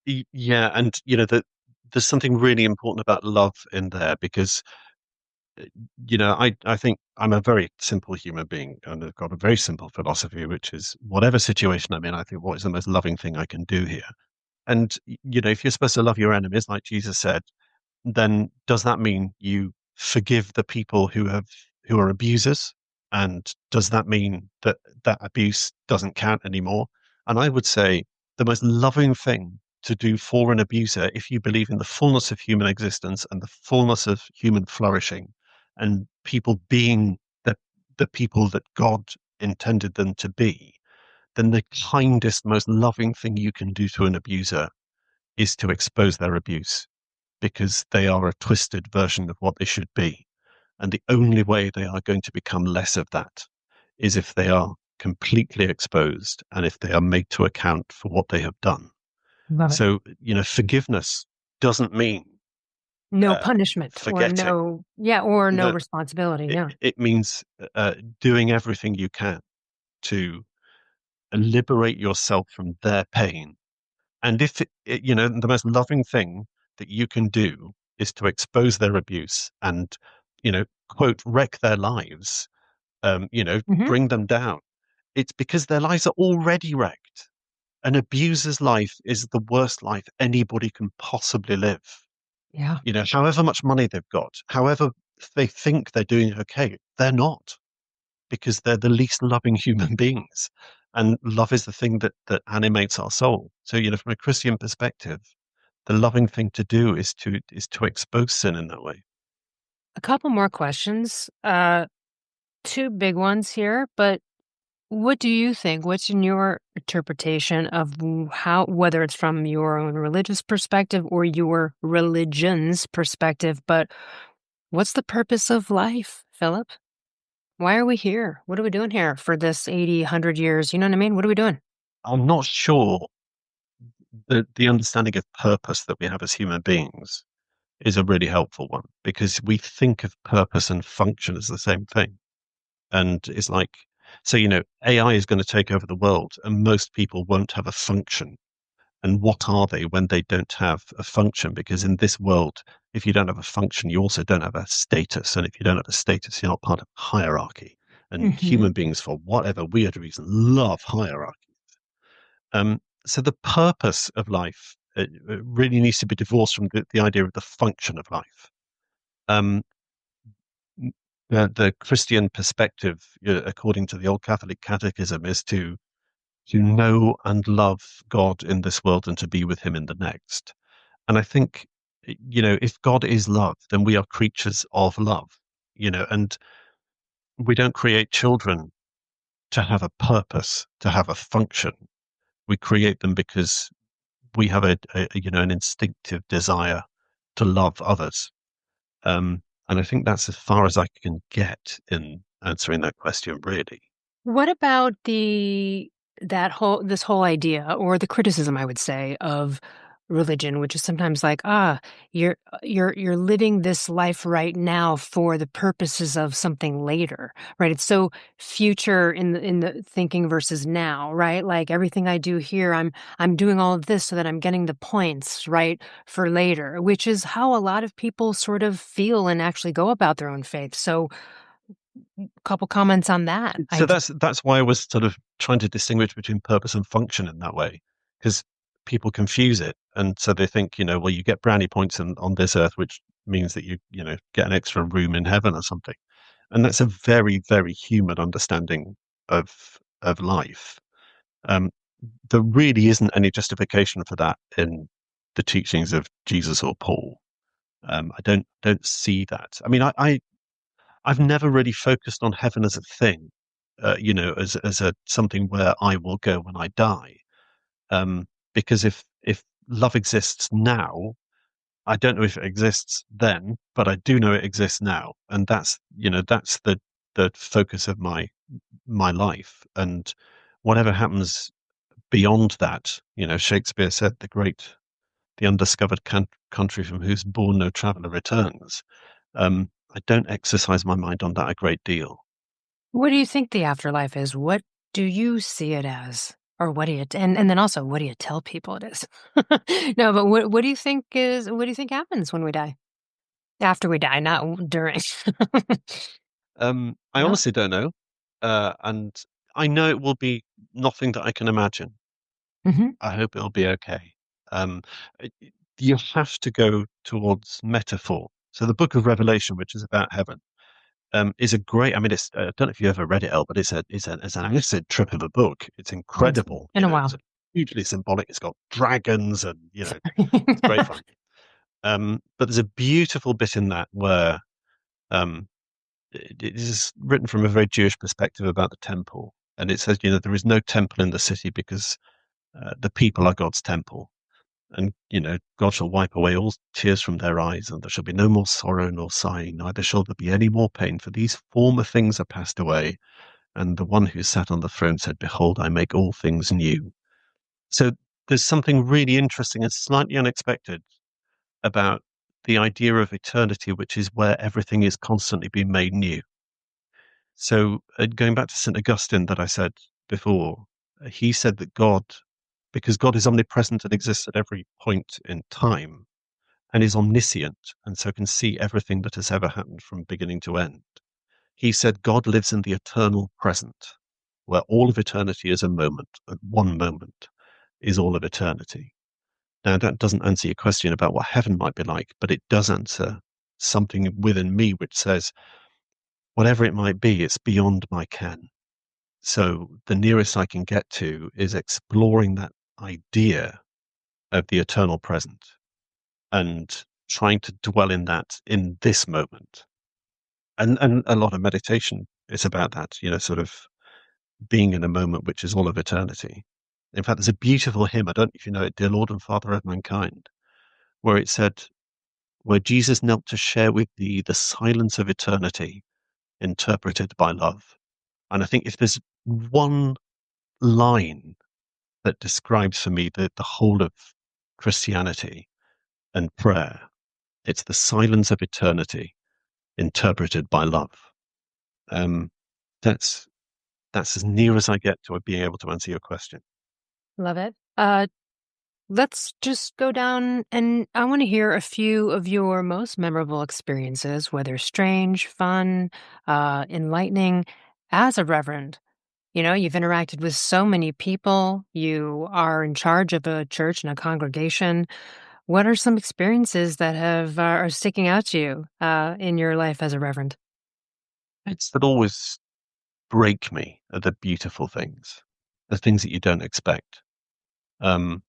yeah, and that there's something really important about love in there because I think I'm a very simple human being and I've got a very simple philosophy, which is whatever situation I'm in, I think what is the most loving thing I can do here. And if you're supposed to love your enemies, like Jesus said, then does that mean you forgive the people who are abusers? And does that mean that that abuse doesn't count anymore? And I would say the most loving thing to do for an abuser, if you believe in the fullness of human existence and the fullness of human flourishing, and people being the people that God intended them to be, then the kindest, most loving thing you can do to an abuser is to expose their abuse because they are a twisted version of what they should be. And the only way they are going to become less of that is if they are completely exposed and if they are made to account for what they have done. love it. So, forgiveness doesn't mean No uh, punishment or forgetting. no No, responsibility. Yeah. it means doing everything you can to liberate yourself from their pain. And if the most loving thing that you can do is to expose their abuse and, quote, wreck their lives, Hmm. bring them down. It's because their lives are already wrecked. An abuser's life is the worst life anybody can possibly live. Yeah. However much money they've got, however they think they're doing okay, they're not because they're the least loving human beings. And love is the thing that animates our soul. So, from a Christian perspective, the loving thing to do is to expose sin in that way. A couple more questions. Two big ones here, but what do you think? What's in your interpretation of how, whether it's from your own religious perspective or your religion's perspective, but what's the purpose of life, Philip? Why are we here? What are we doing here for this 80, 100 years? You know what I mean? What are we doing? I'm not sure the understanding of purpose that we have as human beings is a really helpful one because we think of purpose and function as the same thing. And it's like, so, AI is going to take over the world and most people won't have a function. And what are they when they don't have a function? Because in this world, if you don't have a function, you also don't have a status. And if you don't have a status, you're not part of hierarchy. And Hmm. human beings, for whatever weird reason, love hierarchy. So the purpose of life really needs to be divorced from the idea of the function of life. Um, the Christian perspective, according to the Old Catholic Catechism, is to know and love God in this world and to be with Him in the next. And I think, if God is love, then we are creatures of love, and we don't create children to have a purpose, to have a function. We create them because we have an instinctive desire to love others. And I think that's as far as I can get in answering that question, really. What about this whole idea or the criticism, I would say, of religion, which is sometimes like, you're living this life right now for the purposes of something later, right? It's so future in the thinking versus now, right? Like everything I do here, I'm doing all of this so that I'm getting the points, right, for later, which is how a lot of people sort of feel and actually go about their own faith. So couple comments on that So idea. that's why I was sort of trying to distinguish between purpose and function in that way, because people confuse it, and so they think, well, you get brownie points on this earth, which means that you get an extra room in heaven or something, and that's a very, very human understanding of life. Um, there really isn't any justification for that in the teachings of Jesus or Paul. I don't see that. I mean, I've never really focused on heaven as a thing, as a something where I will go when I die. Because if love exists now, I don't know if it exists then, but I do know it exists now, and that's the focus of my life. And whatever happens beyond that, Shakespeare said, the undiscovered country from whose bourne no traveller returns. I don't exercise my mind on that a great deal. What do you think the afterlife is? What do you see it as? Or what do you and then also what do you tell people it is? No, but what do you think what do you think happens when we die? After we die, not during. I No? honestly don't know, and I know it will be nothing that I can imagine. Mhm. I hope it'll be okay. Um, you have to go towards metaphor. So the Book of Revelation, which is about heaven, is a great. I mean, it's I don't know if you ever read it, Elle, but it's an acid trip of a book. It's It's incredible. been a It's while. hugely symbolic. It's got dragons, and it's great fun. But there's a beautiful bit in that where um, it is written from a very Jewish perspective about the temple, and it says, there is no temple in the city because the people are God's temple. And, God shall wipe away all tears from their eyes, and there shall be no more sorrow nor sighing, neither shall there be any more pain, for these former things are passed away. And the one who sat on the throne said, Behold, I make all things new. So there's something really interesting and slightly unexpected about the idea of eternity, which is where everything is constantly being made new. So going back to St. Augustine that I said before, he said that because God is omnipresent and exists at every point in time, and is omniscient, and so can see everything that has ever happened from beginning to end. He said God lives in the eternal present, where all of eternity is a moment, and one moment is all of eternity. Now, that doesn't answer your question about what heaven might be like, but it does answer something within me which says, whatever it might be, it's beyond my ken. So the nearest I can get to is exploring that idea of the eternal present and trying to dwell in that in this moment. And a lot of meditation is about that, sort of being in a moment which is all of eternity. In fact, there's a beautiful hymn, I don't know if you know it, Dear Lord and Father of Mankind, where it said, where Jesus knelt to share with thee the silence of eternity interpreted by love. And I think if there's one line that describes for me the whole of Christianity and prayer, it's the silence of eternity interpreted by love. Um, that's that's as near as I get to being able to answer your question. Love it. Let's just go down and I want to hear a few of your most memorable experiences, whether strange, fun, enlightening, as a reverend. You've interacted with so many people. You are in charge of a church and a congregation. What are some experiences that are sticking out to you in your life as a reverend? It's that always break me are the beautiful things, the things that you don't expect. Um,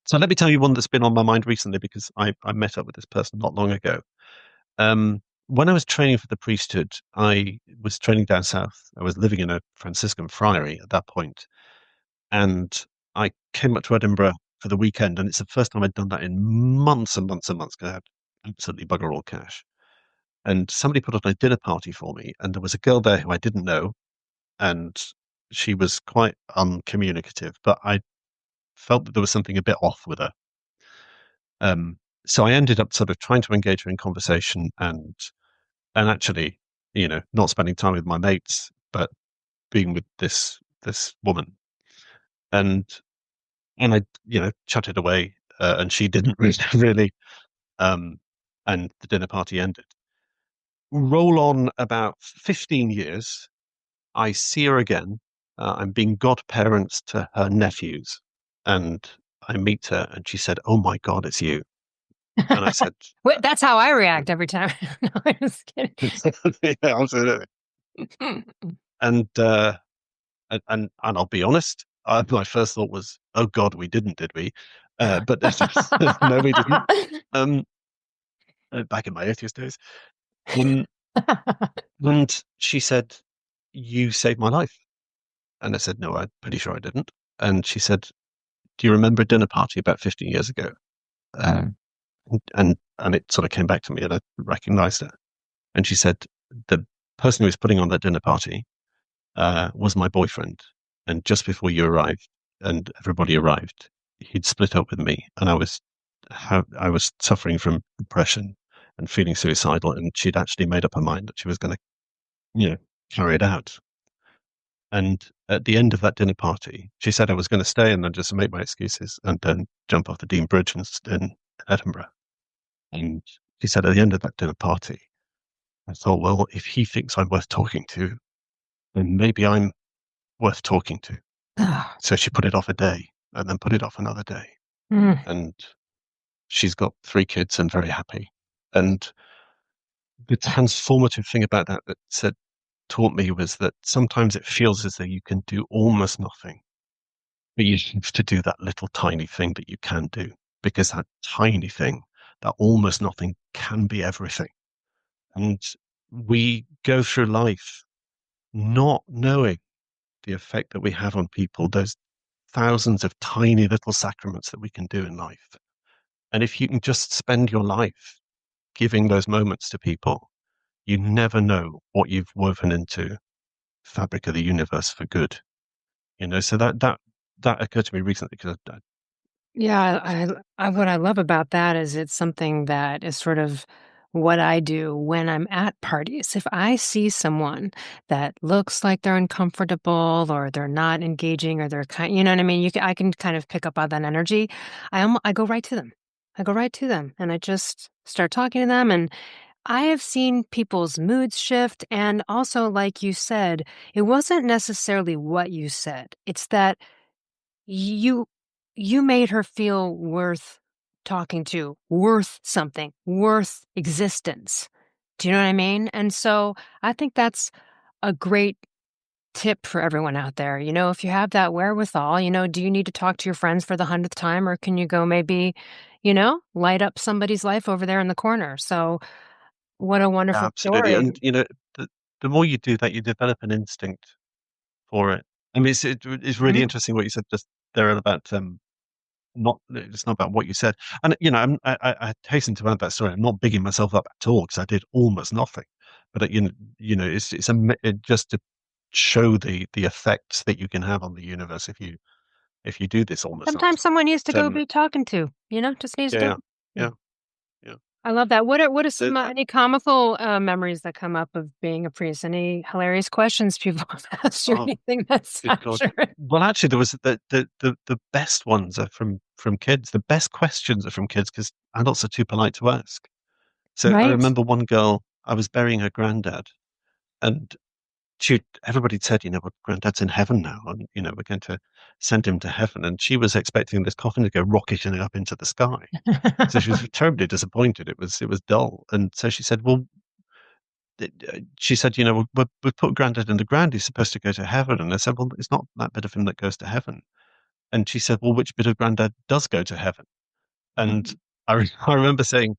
so let me tell you one that's been on my mind recently because I met up with this person not long ago. When I was training for the priesthood, I was training down south. I was living in a Franciscan friary at that point, and I came up to Edinburgh for the weekend, and it's the first time I'd done that in months and months and months because I had absolutely bugger all cash. And somebody put on a dinner party for me, and there was a girl there who I didn't know, and she was quite uncommunicative, but I felt that there was something a bit off with her. Um, so I ended up sort of trying to engage her in conversation and actually, not spending time with my mates, but being with this woman. And I, chatted away, and she didn't really, really, um, and the dinner party ended. roll on about 15 years. I see her again. I'm being godparents to her nephews. And I meet her and she said, "Oh my God, it's you." And I said, Wait, that's how I react every time. No, I'm just kidding. yeah, absolutely. And, and I'll be honest, my first thought was, "Oh God, we didn't, did we?" But no, we didn't. Um, back in my atheist days. Um, and she said, "You saved my life." And I said, "No, I'm pretty sure I didn't." And she said, "Do you remember a dinner party about 15 years ago?" And it sort of came back to me, and I recognized it. And she said, "The person who was putting on that dinner party was my boyfriend. And just before you arrived, and everybody arrived, he'd split up with me, and I was suffering from depression and feeling suicidal. And she'd actually made up her mind that she was going to, carry it out." And at the end of that dinner party, she said I was going to stay and then just make my excuses and then jump off the Dean Bridge in Edinburgh. And she said at the end of that dinner party, I thought, well, if he thinks I'm worth talking to, then maybe I'm worth talking to. So she put it off a day and then put it off another day. Mm. And she's got 3 kids and very happy. And the transformative thing about that said taught me was that sometimes it feels as though you can do almost nothing, but you have to do that little tiny thing that you can do, because that tiny thing, that almost nothing, can be everything. And we go through life not knowing the effect that we have on people, those thousands of tiny little sacraments that we can do in life. And if you can just spend your life giving those moments to people, you never know what you've woven into fabric of the universe for good. So that occurred to me recently because Yeah, what I love about that is it's something that is sort of what I do when I'm at parties. If I see someone that looks like they're uncomfortable or they're not engaging or they're kind, you know what I mean? I can kind of pick up on that energy. I go right to them. I go right to them and I just start talking to them. And I have seen people's moods shift. And also, like you said, it wasn't necessarily what you said. It's that you you made her feel worth talking to, worth something, worth existence. Do you know what I mean? And so I think that's a great tip for everyone out there. If you have that wherewithal, do you need to talk to your friends for the 100th time, or can you go maybe, light up somebody's life over there in the corner? So what a yeah, wonderful absolutely. story. And the, the more you do that, you develop an instinct for it. I mean, it's really Mhm. interesting what you said just there about not it's not about what you said. And I hasten to add that story. I'm not bigging myself up at all because I did almost nothing. But it just to show the effects that you can have on the universe if you do this almost Sometimes nothing. someone needs to But, go be talking to, just needs to. yeah, Yeah. yeah, yeah. I love that. What are The, some any comical memories that come up of being a priest? Any hilarious questions people have asked you? oh, Anything that's good I'm God. sure. Well, actually, there was the best ones are from kids. The best questions are from kids because adults are too polite to ask. So I Right. remember one girl, I was burying her granddad, and everybody said, well, granddad's in heaven now, and we're going to send him to heaven. And she was expecting this coffin to go rocketing up into the sky. So she was terribly disappointed. It was dull. And so she said, well, she said, we put granddad in the ground. He's supposed to go to heaven. And I said, well, it's not that bit of him that goes to heaven. And she said, well, which bit of granddad does go to heaven? And I remember saying,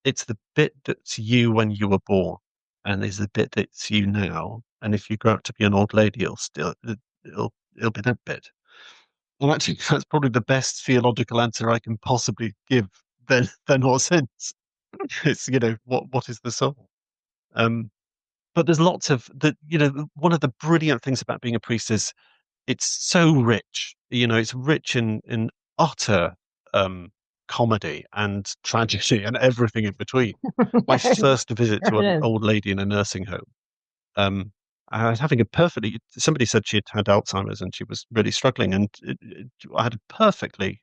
it's the bit that's you when you were born, and there's the bit that's you now. And if you grow up to be an old lady, it'll be that bit. Well, actually, that's probably the best theological answer I can possibly give. Then or since it's what is the soul? Um, but there's lots of the one of the brilliant things about being a priest is it's so rich. It's rich in utter um, comedy and tragedy and everything in between. My first visit Sure to it an is. old lady in a nursing home, um, I was having a perfectly. Somebody said she'd had Alzheimer's and she was really struggling, and I had a perfectly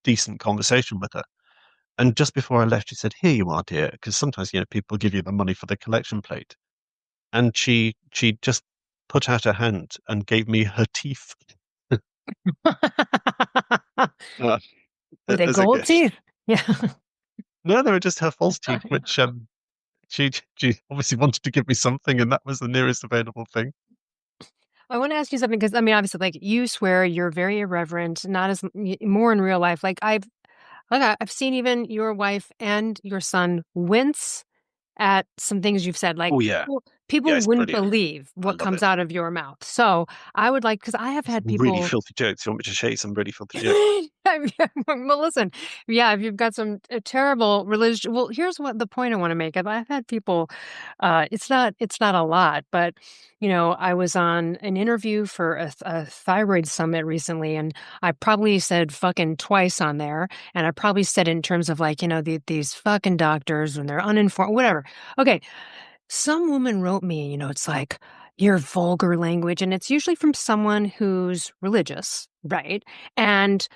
decent conversation with her. And just before I left, she said, "Here you are, dear," because sometimes, people give you the money for the collection plate. And she just put out her hand and gave me her teeth uh, Were they as a gold gift. teeth? Yeah. No, they were just her false teeth, which she obviously wanted to give me something, and that was the nearest available thing. I want to ask you something because I mean, obviously, like you swear you're very irreverent, not as more in real life. I've seen even your wife and your son wince at some things you've said. Like Oh yeah, people yeah, it's wouldn't brilliant. believe I what love comes it. out of your mouth. So I would like because I have had Some really people. filthy jokes. You want me to show you some really filthy jokes? Well, listen, yeah, if you've got some terrible religious, well, here's what the point I want to make. I've had people, it's not a lot, but I was on an interview for a thyroid summit recently, and I probably said fucking twice on there, and I probably said it in terms of like, these fucking doctors when they're uninformed, whatever. Okay, some woman wrote me, it's like your vulgar language, and it's usually from someone who's religious, right? And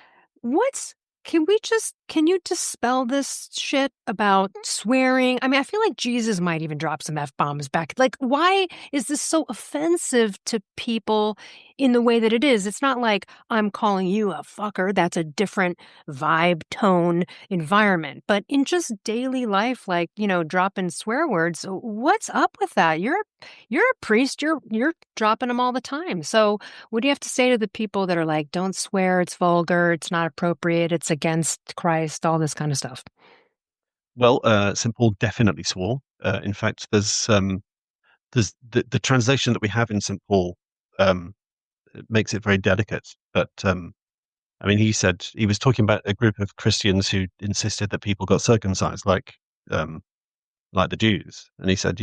what's can you dispel this shit about swearing? I mean, I feel like Jesus might even drop some F-bombs back. Like, why is this so offensive to people in the way that it is? It's not like I'm calling you a fucker. That's a different vibe, tone, environment. But in just daily life, like, dropping swear words, what's up with that? You're a priest, you're dropping them all the time. So what do you have to say to the people that are like, don't swear, it's vulgar, it's not appropriate, it's against Christ, all this kind of stuff? Well, St. Paul definitely swore. In fact, there's the translation that we have in St. Paul it makes it very delicate. But I mean, he said he was talking about a group of Christians who insisted that people got circumcised, um, like the Jews, and he said,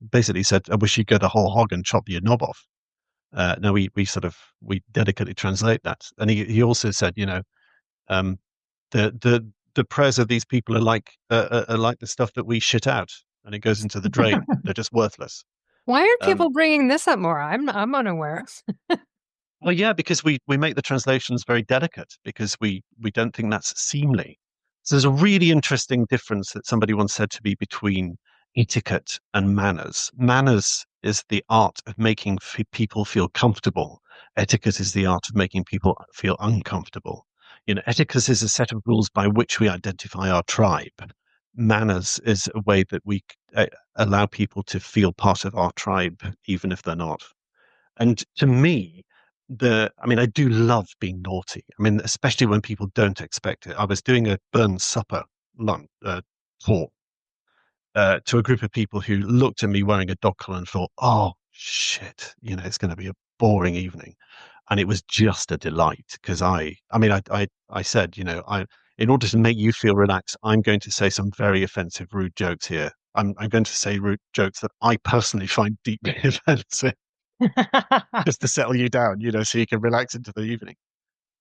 basically said, "I wish you'd go the whole hog and chop your knob off." No, we delicately translate that, and he also said, um, the prayers of these people are like the stuff that we shit out, and it goes into the drain. They're just worthless. Why aren't Um, people bringing this up more? I'm unaware. well, yeah, because we make the translations very delicate because we don't think that's seemly. So there's a really interesting difference that somebody once said to me between etiquette and manners. Manners is the art of making people feel comfortable. Etiquette is the art of making people feel uncomfortable. Etiquette is a set of rules by which we identify our tribe. Manners is a way that we allow people to feel part of our tribe, even if they're not. And to me, I mean, I do love being naughty. I mean, especially when people don't expect it. I was doing a Burns supper lunch talk to a group of people who looked at me wearing a dog collar and thought, "Oh shit, it's going to be a boring evening." And it was just a delight because I mean, I said, in order to make you feel relaxed, I'm going to say some very offensive, rude jokes here. I'm going to say rude jokes that I personally find deeply offensive just to settle you down, so you can relax into the evening.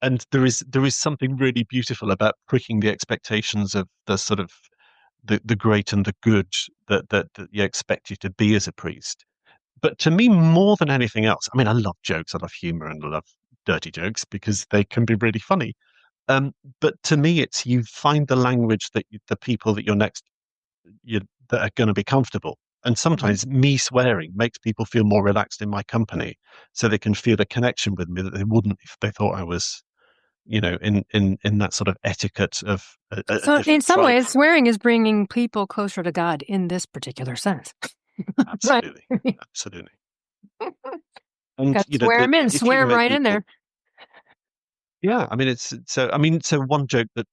And there is something really beautiful about pricking the expectations of the sort of the great and the good that you expect you to be as a priest. But to me, more than anything else, I mean, I love jokes, I love humor, and I love dirty jokes because they can be really funny. Um, but to me, it's you find the language that the people that you're next you, that are going to be comfortable. And Mhm. sometimes me swearing makes people feel more relaxed in my company, so they can feel a connection with me that they wouldn't if they thought I was, in that sort of etiquette of a So in different some tribe. ways, swearing is bringing people closer to God in this particular sense. Right. Absolutely, absolutely. And Got to swear them in, if you swear can 'em make right in people, there. yeah, I mean, it's so. I mean, so one joke that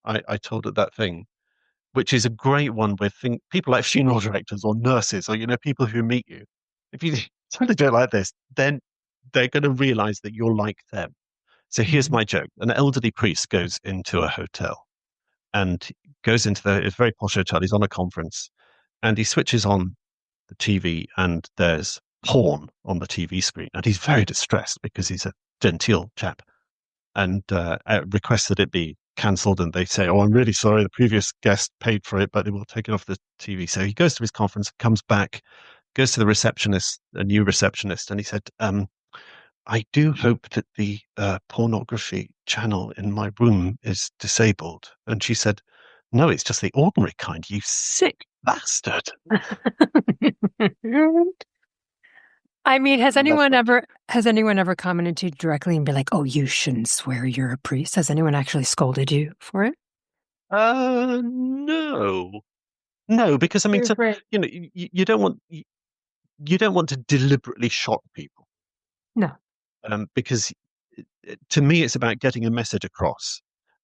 I told at that thing, which is a great one with people like funeral directors or nurses or people who meet you. If you tell a joke like this, then they're going to realize that you're like them. So here's Mhm. my joke: an elderly priest goes into a hotel and goes into it's a very posh hotel. He's on a conference and he switches on the TV and there's porn on the TV screen, and he's very distressed because he's a genteel chap and requests that it be cancelled. And they say, "Oh, I'm really sorry. The previous guest paid for it, but they will take it off the TV." So he goes to his conference, comes back, goes to the receptionist, a new receptionist, and he said, "I do hope that the pornography channel in my room is disabled." And she said, No, it's just the ordinary kind, you sick bastard. I mean, I love that. has anyone ever commented to you directly and be like, "Oh, you shouldn't swear you're a priest"? Has anyone actually scolded you for it? No. No, because I mean, You're afraid. you don't want you don't want to deliberately shock people, No. because to me it's about getting a message across.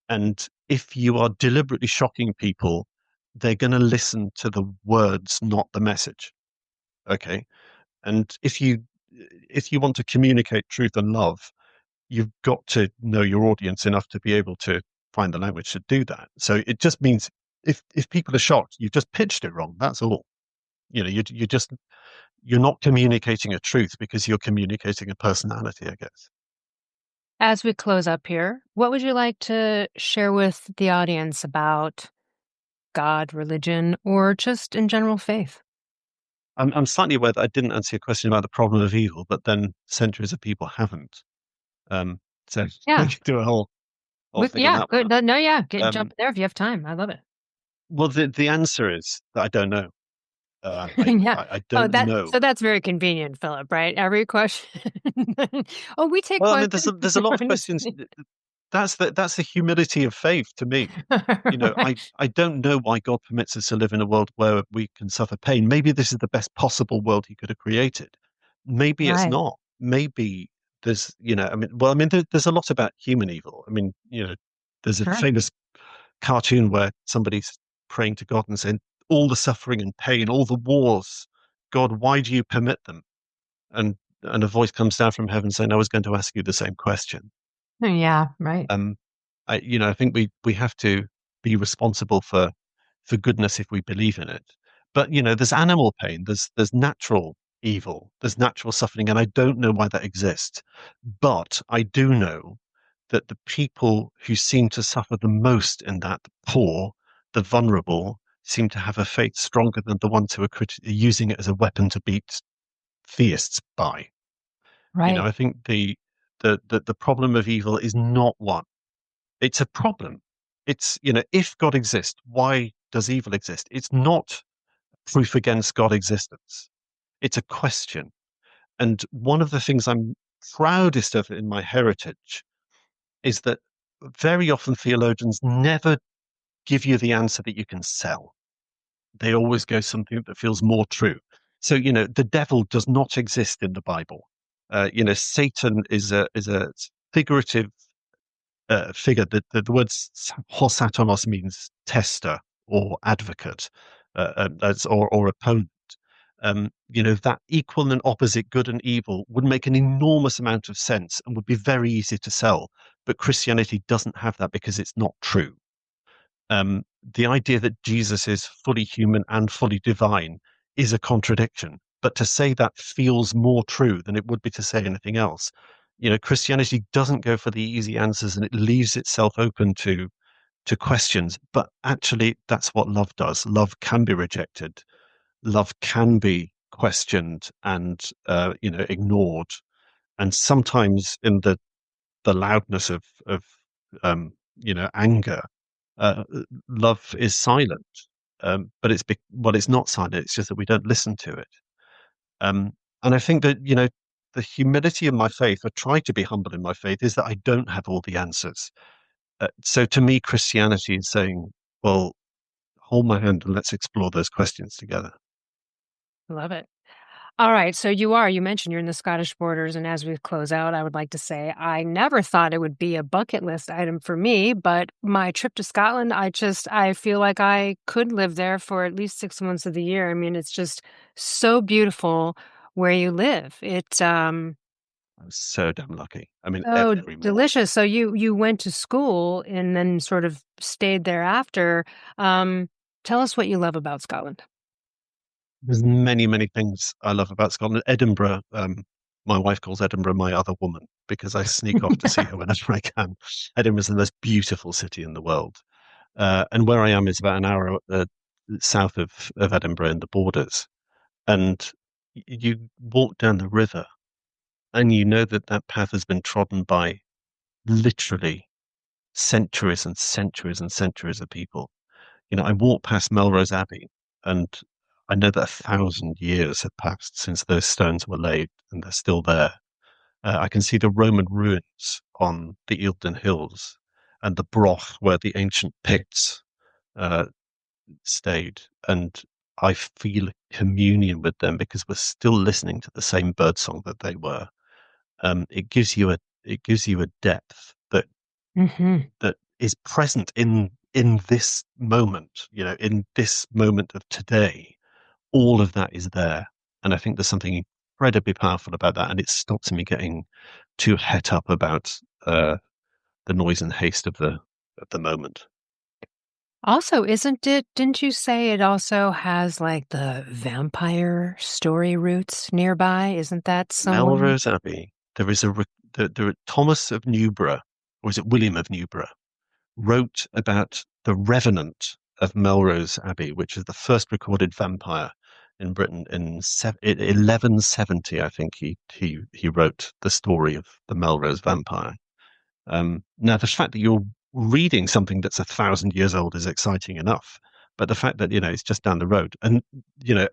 And if you are deliberately shocking people, they're going to listen to the words, not the message. Okay, and if you want to communicate truth and love, you've got to know your audience enough to be able to find the language to do that. So it just means if people are shocked, you've just pitched it wrong. That's all. You just you're not communicating a truth because you're communicating a personality, I guess. As we close up here, what would you like to share with the audience about God, religion, or just in general faith? I'm slightly aware that I didn't answer your question about the problem of evil, but then centuries of people haven't. Um, so we Yeah. could do a whole thing on Yeah, that one. good. No, yeah, get Um, jump there if you have time. I love it. well, the answer is that I don't know. Yeah. I Oh, don't know. that's very convenient, Philip, right? Every question. Oh, we take Well, I mean, questions. there's a lot of questions. That's the humility of faith to me. Right. I don't know why God permits us to live in a world where we can suffer pain. Maybe this is the best possible world he could have created. Maybe it's Right. not. Maybe there's a lot about human evil. I mean, there's a Sure. famous cartoon where somebody's praying to God and saying, all the suffering and pain, all the wars, God, why do you permit them? And a voice comes down from heaven saying, I was going to ask you the same question. Yeah, right. Um, I think we have to be responsible for goodness if we believe in it. But there's animal pain, there's natural evil, there's natural suffering, and I don't know why that exists. But I do know that the people who seem to suffer the most in that, the poor, the vulnerable, seem to have a faith stronger than the ones who are using it as a weapon to beat theists by. Right. I think the problem of evil is not one. It's a problem. It's, if God exists, why does evil exist? It's not proof against God existence. It's a question. And one of the things I'm proudest of in my heritage is that very often theologians never give you the answer that you can sell. They always go something that feels more true. So, the devil does not exist in the Bible. Satan is a figurative figure. The word hosatanos means tester or advocate, or opponent. That equal and opposite good and evil would make an enormous amount of sense and would be very easy to sell. But Christianity doesn't have that because it's not true. The idea that Jesus is fully human and fully divine is a contradiction. But to say that feels more true than it would be to say anything else. Christianity doesn't go for the easy answers and it leaves itself open to questions. But actually, that's what love does. Love can be rejected. Love can be questioned and ignored. And sometimes in the loudness of anger, uh, love is silent. But it's not silent. It's just that we don't listen to it. And I think that the humility of my faith, I try to be humble in my faith, is that I don't have all the answers. So to me, Christianity is saying, well, hold my hand and let's explore those questions together. Love it. All right. So you mentioned you're in the Scottish borders. And as we close out, I would like to say I never thought it would be a bucket list item for me, but my trip to Scotland, I feel like I could live there for at least 6 months of the year. I mean, it's just so beautiful where you live. I was so damn lucky. I mean, So every morning. delicious. So you went to school and then sort of stayed there after. Um, Tell us what you love about Scotland. There's many, many things I love about Scotland. Edinburgh, my wife calls Edinburgh my other woman because I sneak off to see her whenever I can. Edinburgh's the most beautiful city in the world. And where I am is about an hour south of Edinburgh in the borders. And you walk down the river and you know that that path has been trodden by literally centuries and centuries and centuries of people. I walk past Melrose Abbey, and I know that 1,000 years have passed since those stones were laid, and they're still there. I can see the Roman ruins on the Eildon Hills and the broch where the ancient Picts uh, stayed, and I feel communion with them because we're still listening to the same birdsong that they were. It gives you a depth Hmm. that is present in this moment, in this moment of today. All of that is there, and I think there's something incredibly powerful about that, and it stops me getting too het up about the noise and haste of the moment. Also, didn't you say it also has like the vampire story roots nearby? Isn't that somewhere? Melrose Abbey. There is Thomas of Newburgh, or is it William of Newburgh, wrote about the Revenant of Melrose Abbey, which is the first recorded vampire in Britain in 1170. I think he wrote the story of the Melrose vampire. Now, the fact that you're reading something that's 1,000 years old is exciting enough, but the fact that it's just down the road, and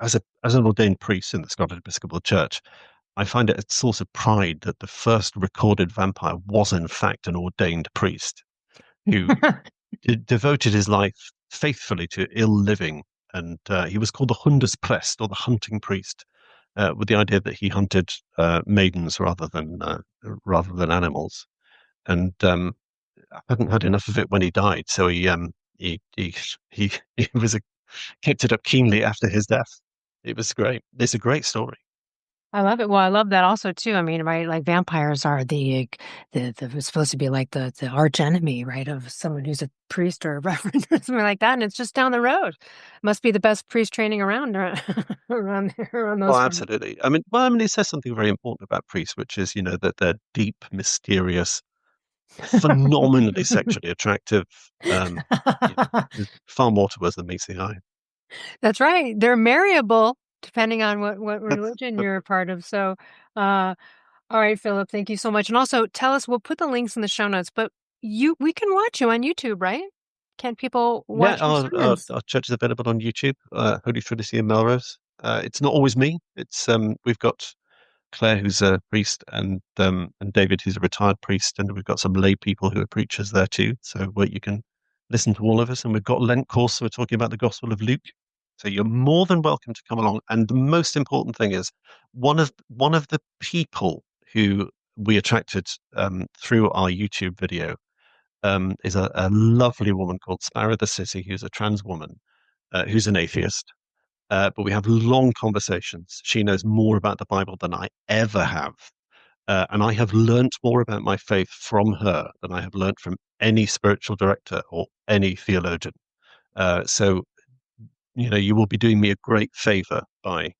as an ordained priest in the Scottish Episcopal Church, I find it a source of pride that the first recorded vampire was in fact an ordained priest who devoted his life faithfully to ill living, and he was called the Hundesprest, or the hunting priest, with the idea that he hunted maidens rather than animals. And I hadn't had enough of it when he died, so he kept it up keenly after his death. It was great. It's a great story. I love it. Well, I love that also too. I mean, right, like vampires are the it's supposed to be like the arch enemy, right, of someone who's a priest or a reverend or something like that, and it's just down the road. Must be the best priest training around around there on Oh, those fronts. absolutely. I mean, it says something very important about priests, which is, that they're deep, mysterious, phenomenally sexually attractive. You know, there's far more to us than meets the eye. That's right. They're marryable depending on what religion you're a part of. So, uh, all right, Philip, thank you so much. And also tell us, we'll put the links in the show notes, but we can watch you on YouTube, right? Can people Yeah, watch your our, sermons? our church is available on YouTube, Holy Trinity in Melrose. It's not always me. We've got Claire, who's a priest, and David, who's a retired priest, and we've got some lay people who are preachers there too. So where you can listen to all of us, and we've got Lent course. So we're talking about the Gospel of Luke. So you're more than welcome to come along. And the most important thing is one of the people who we attracted through our YouTube video is a lovely woman called Sparrow the City, who's a trans woman, who's an atheist, but we have long conversations. She knows more about the Bible than I ever have. And I have learnt more about my faith from her than I have learnt from any spiritual director or any theologian. So, you will be doing me a great favor by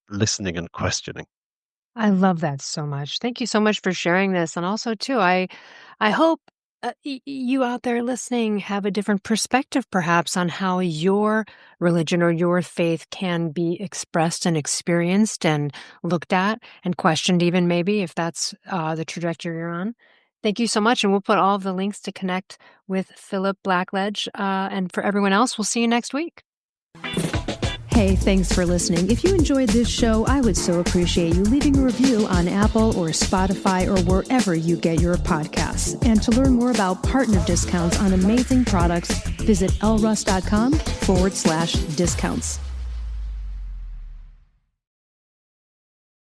listening and questioning. I love that so much. Thank you so much for sharing this. And also, too, I hope you out there listening have a different perspective, perhaps, on how your religion or your faith can be expressed and experienced and looked at and questioned, even maybe if that's the trajectory you're on. Thank you so much. And we'll put all of the links to connect with Philip Blackledge. And for everyone else, we'll see you next week. Hey, thanks for listening. If you enjoyed this show, I would so appreciate you leaving a review on Apple or Spotify or wherever you get your podcasts. And to learn more about partner discounts on amazing products, visit elleruss.com/discounts.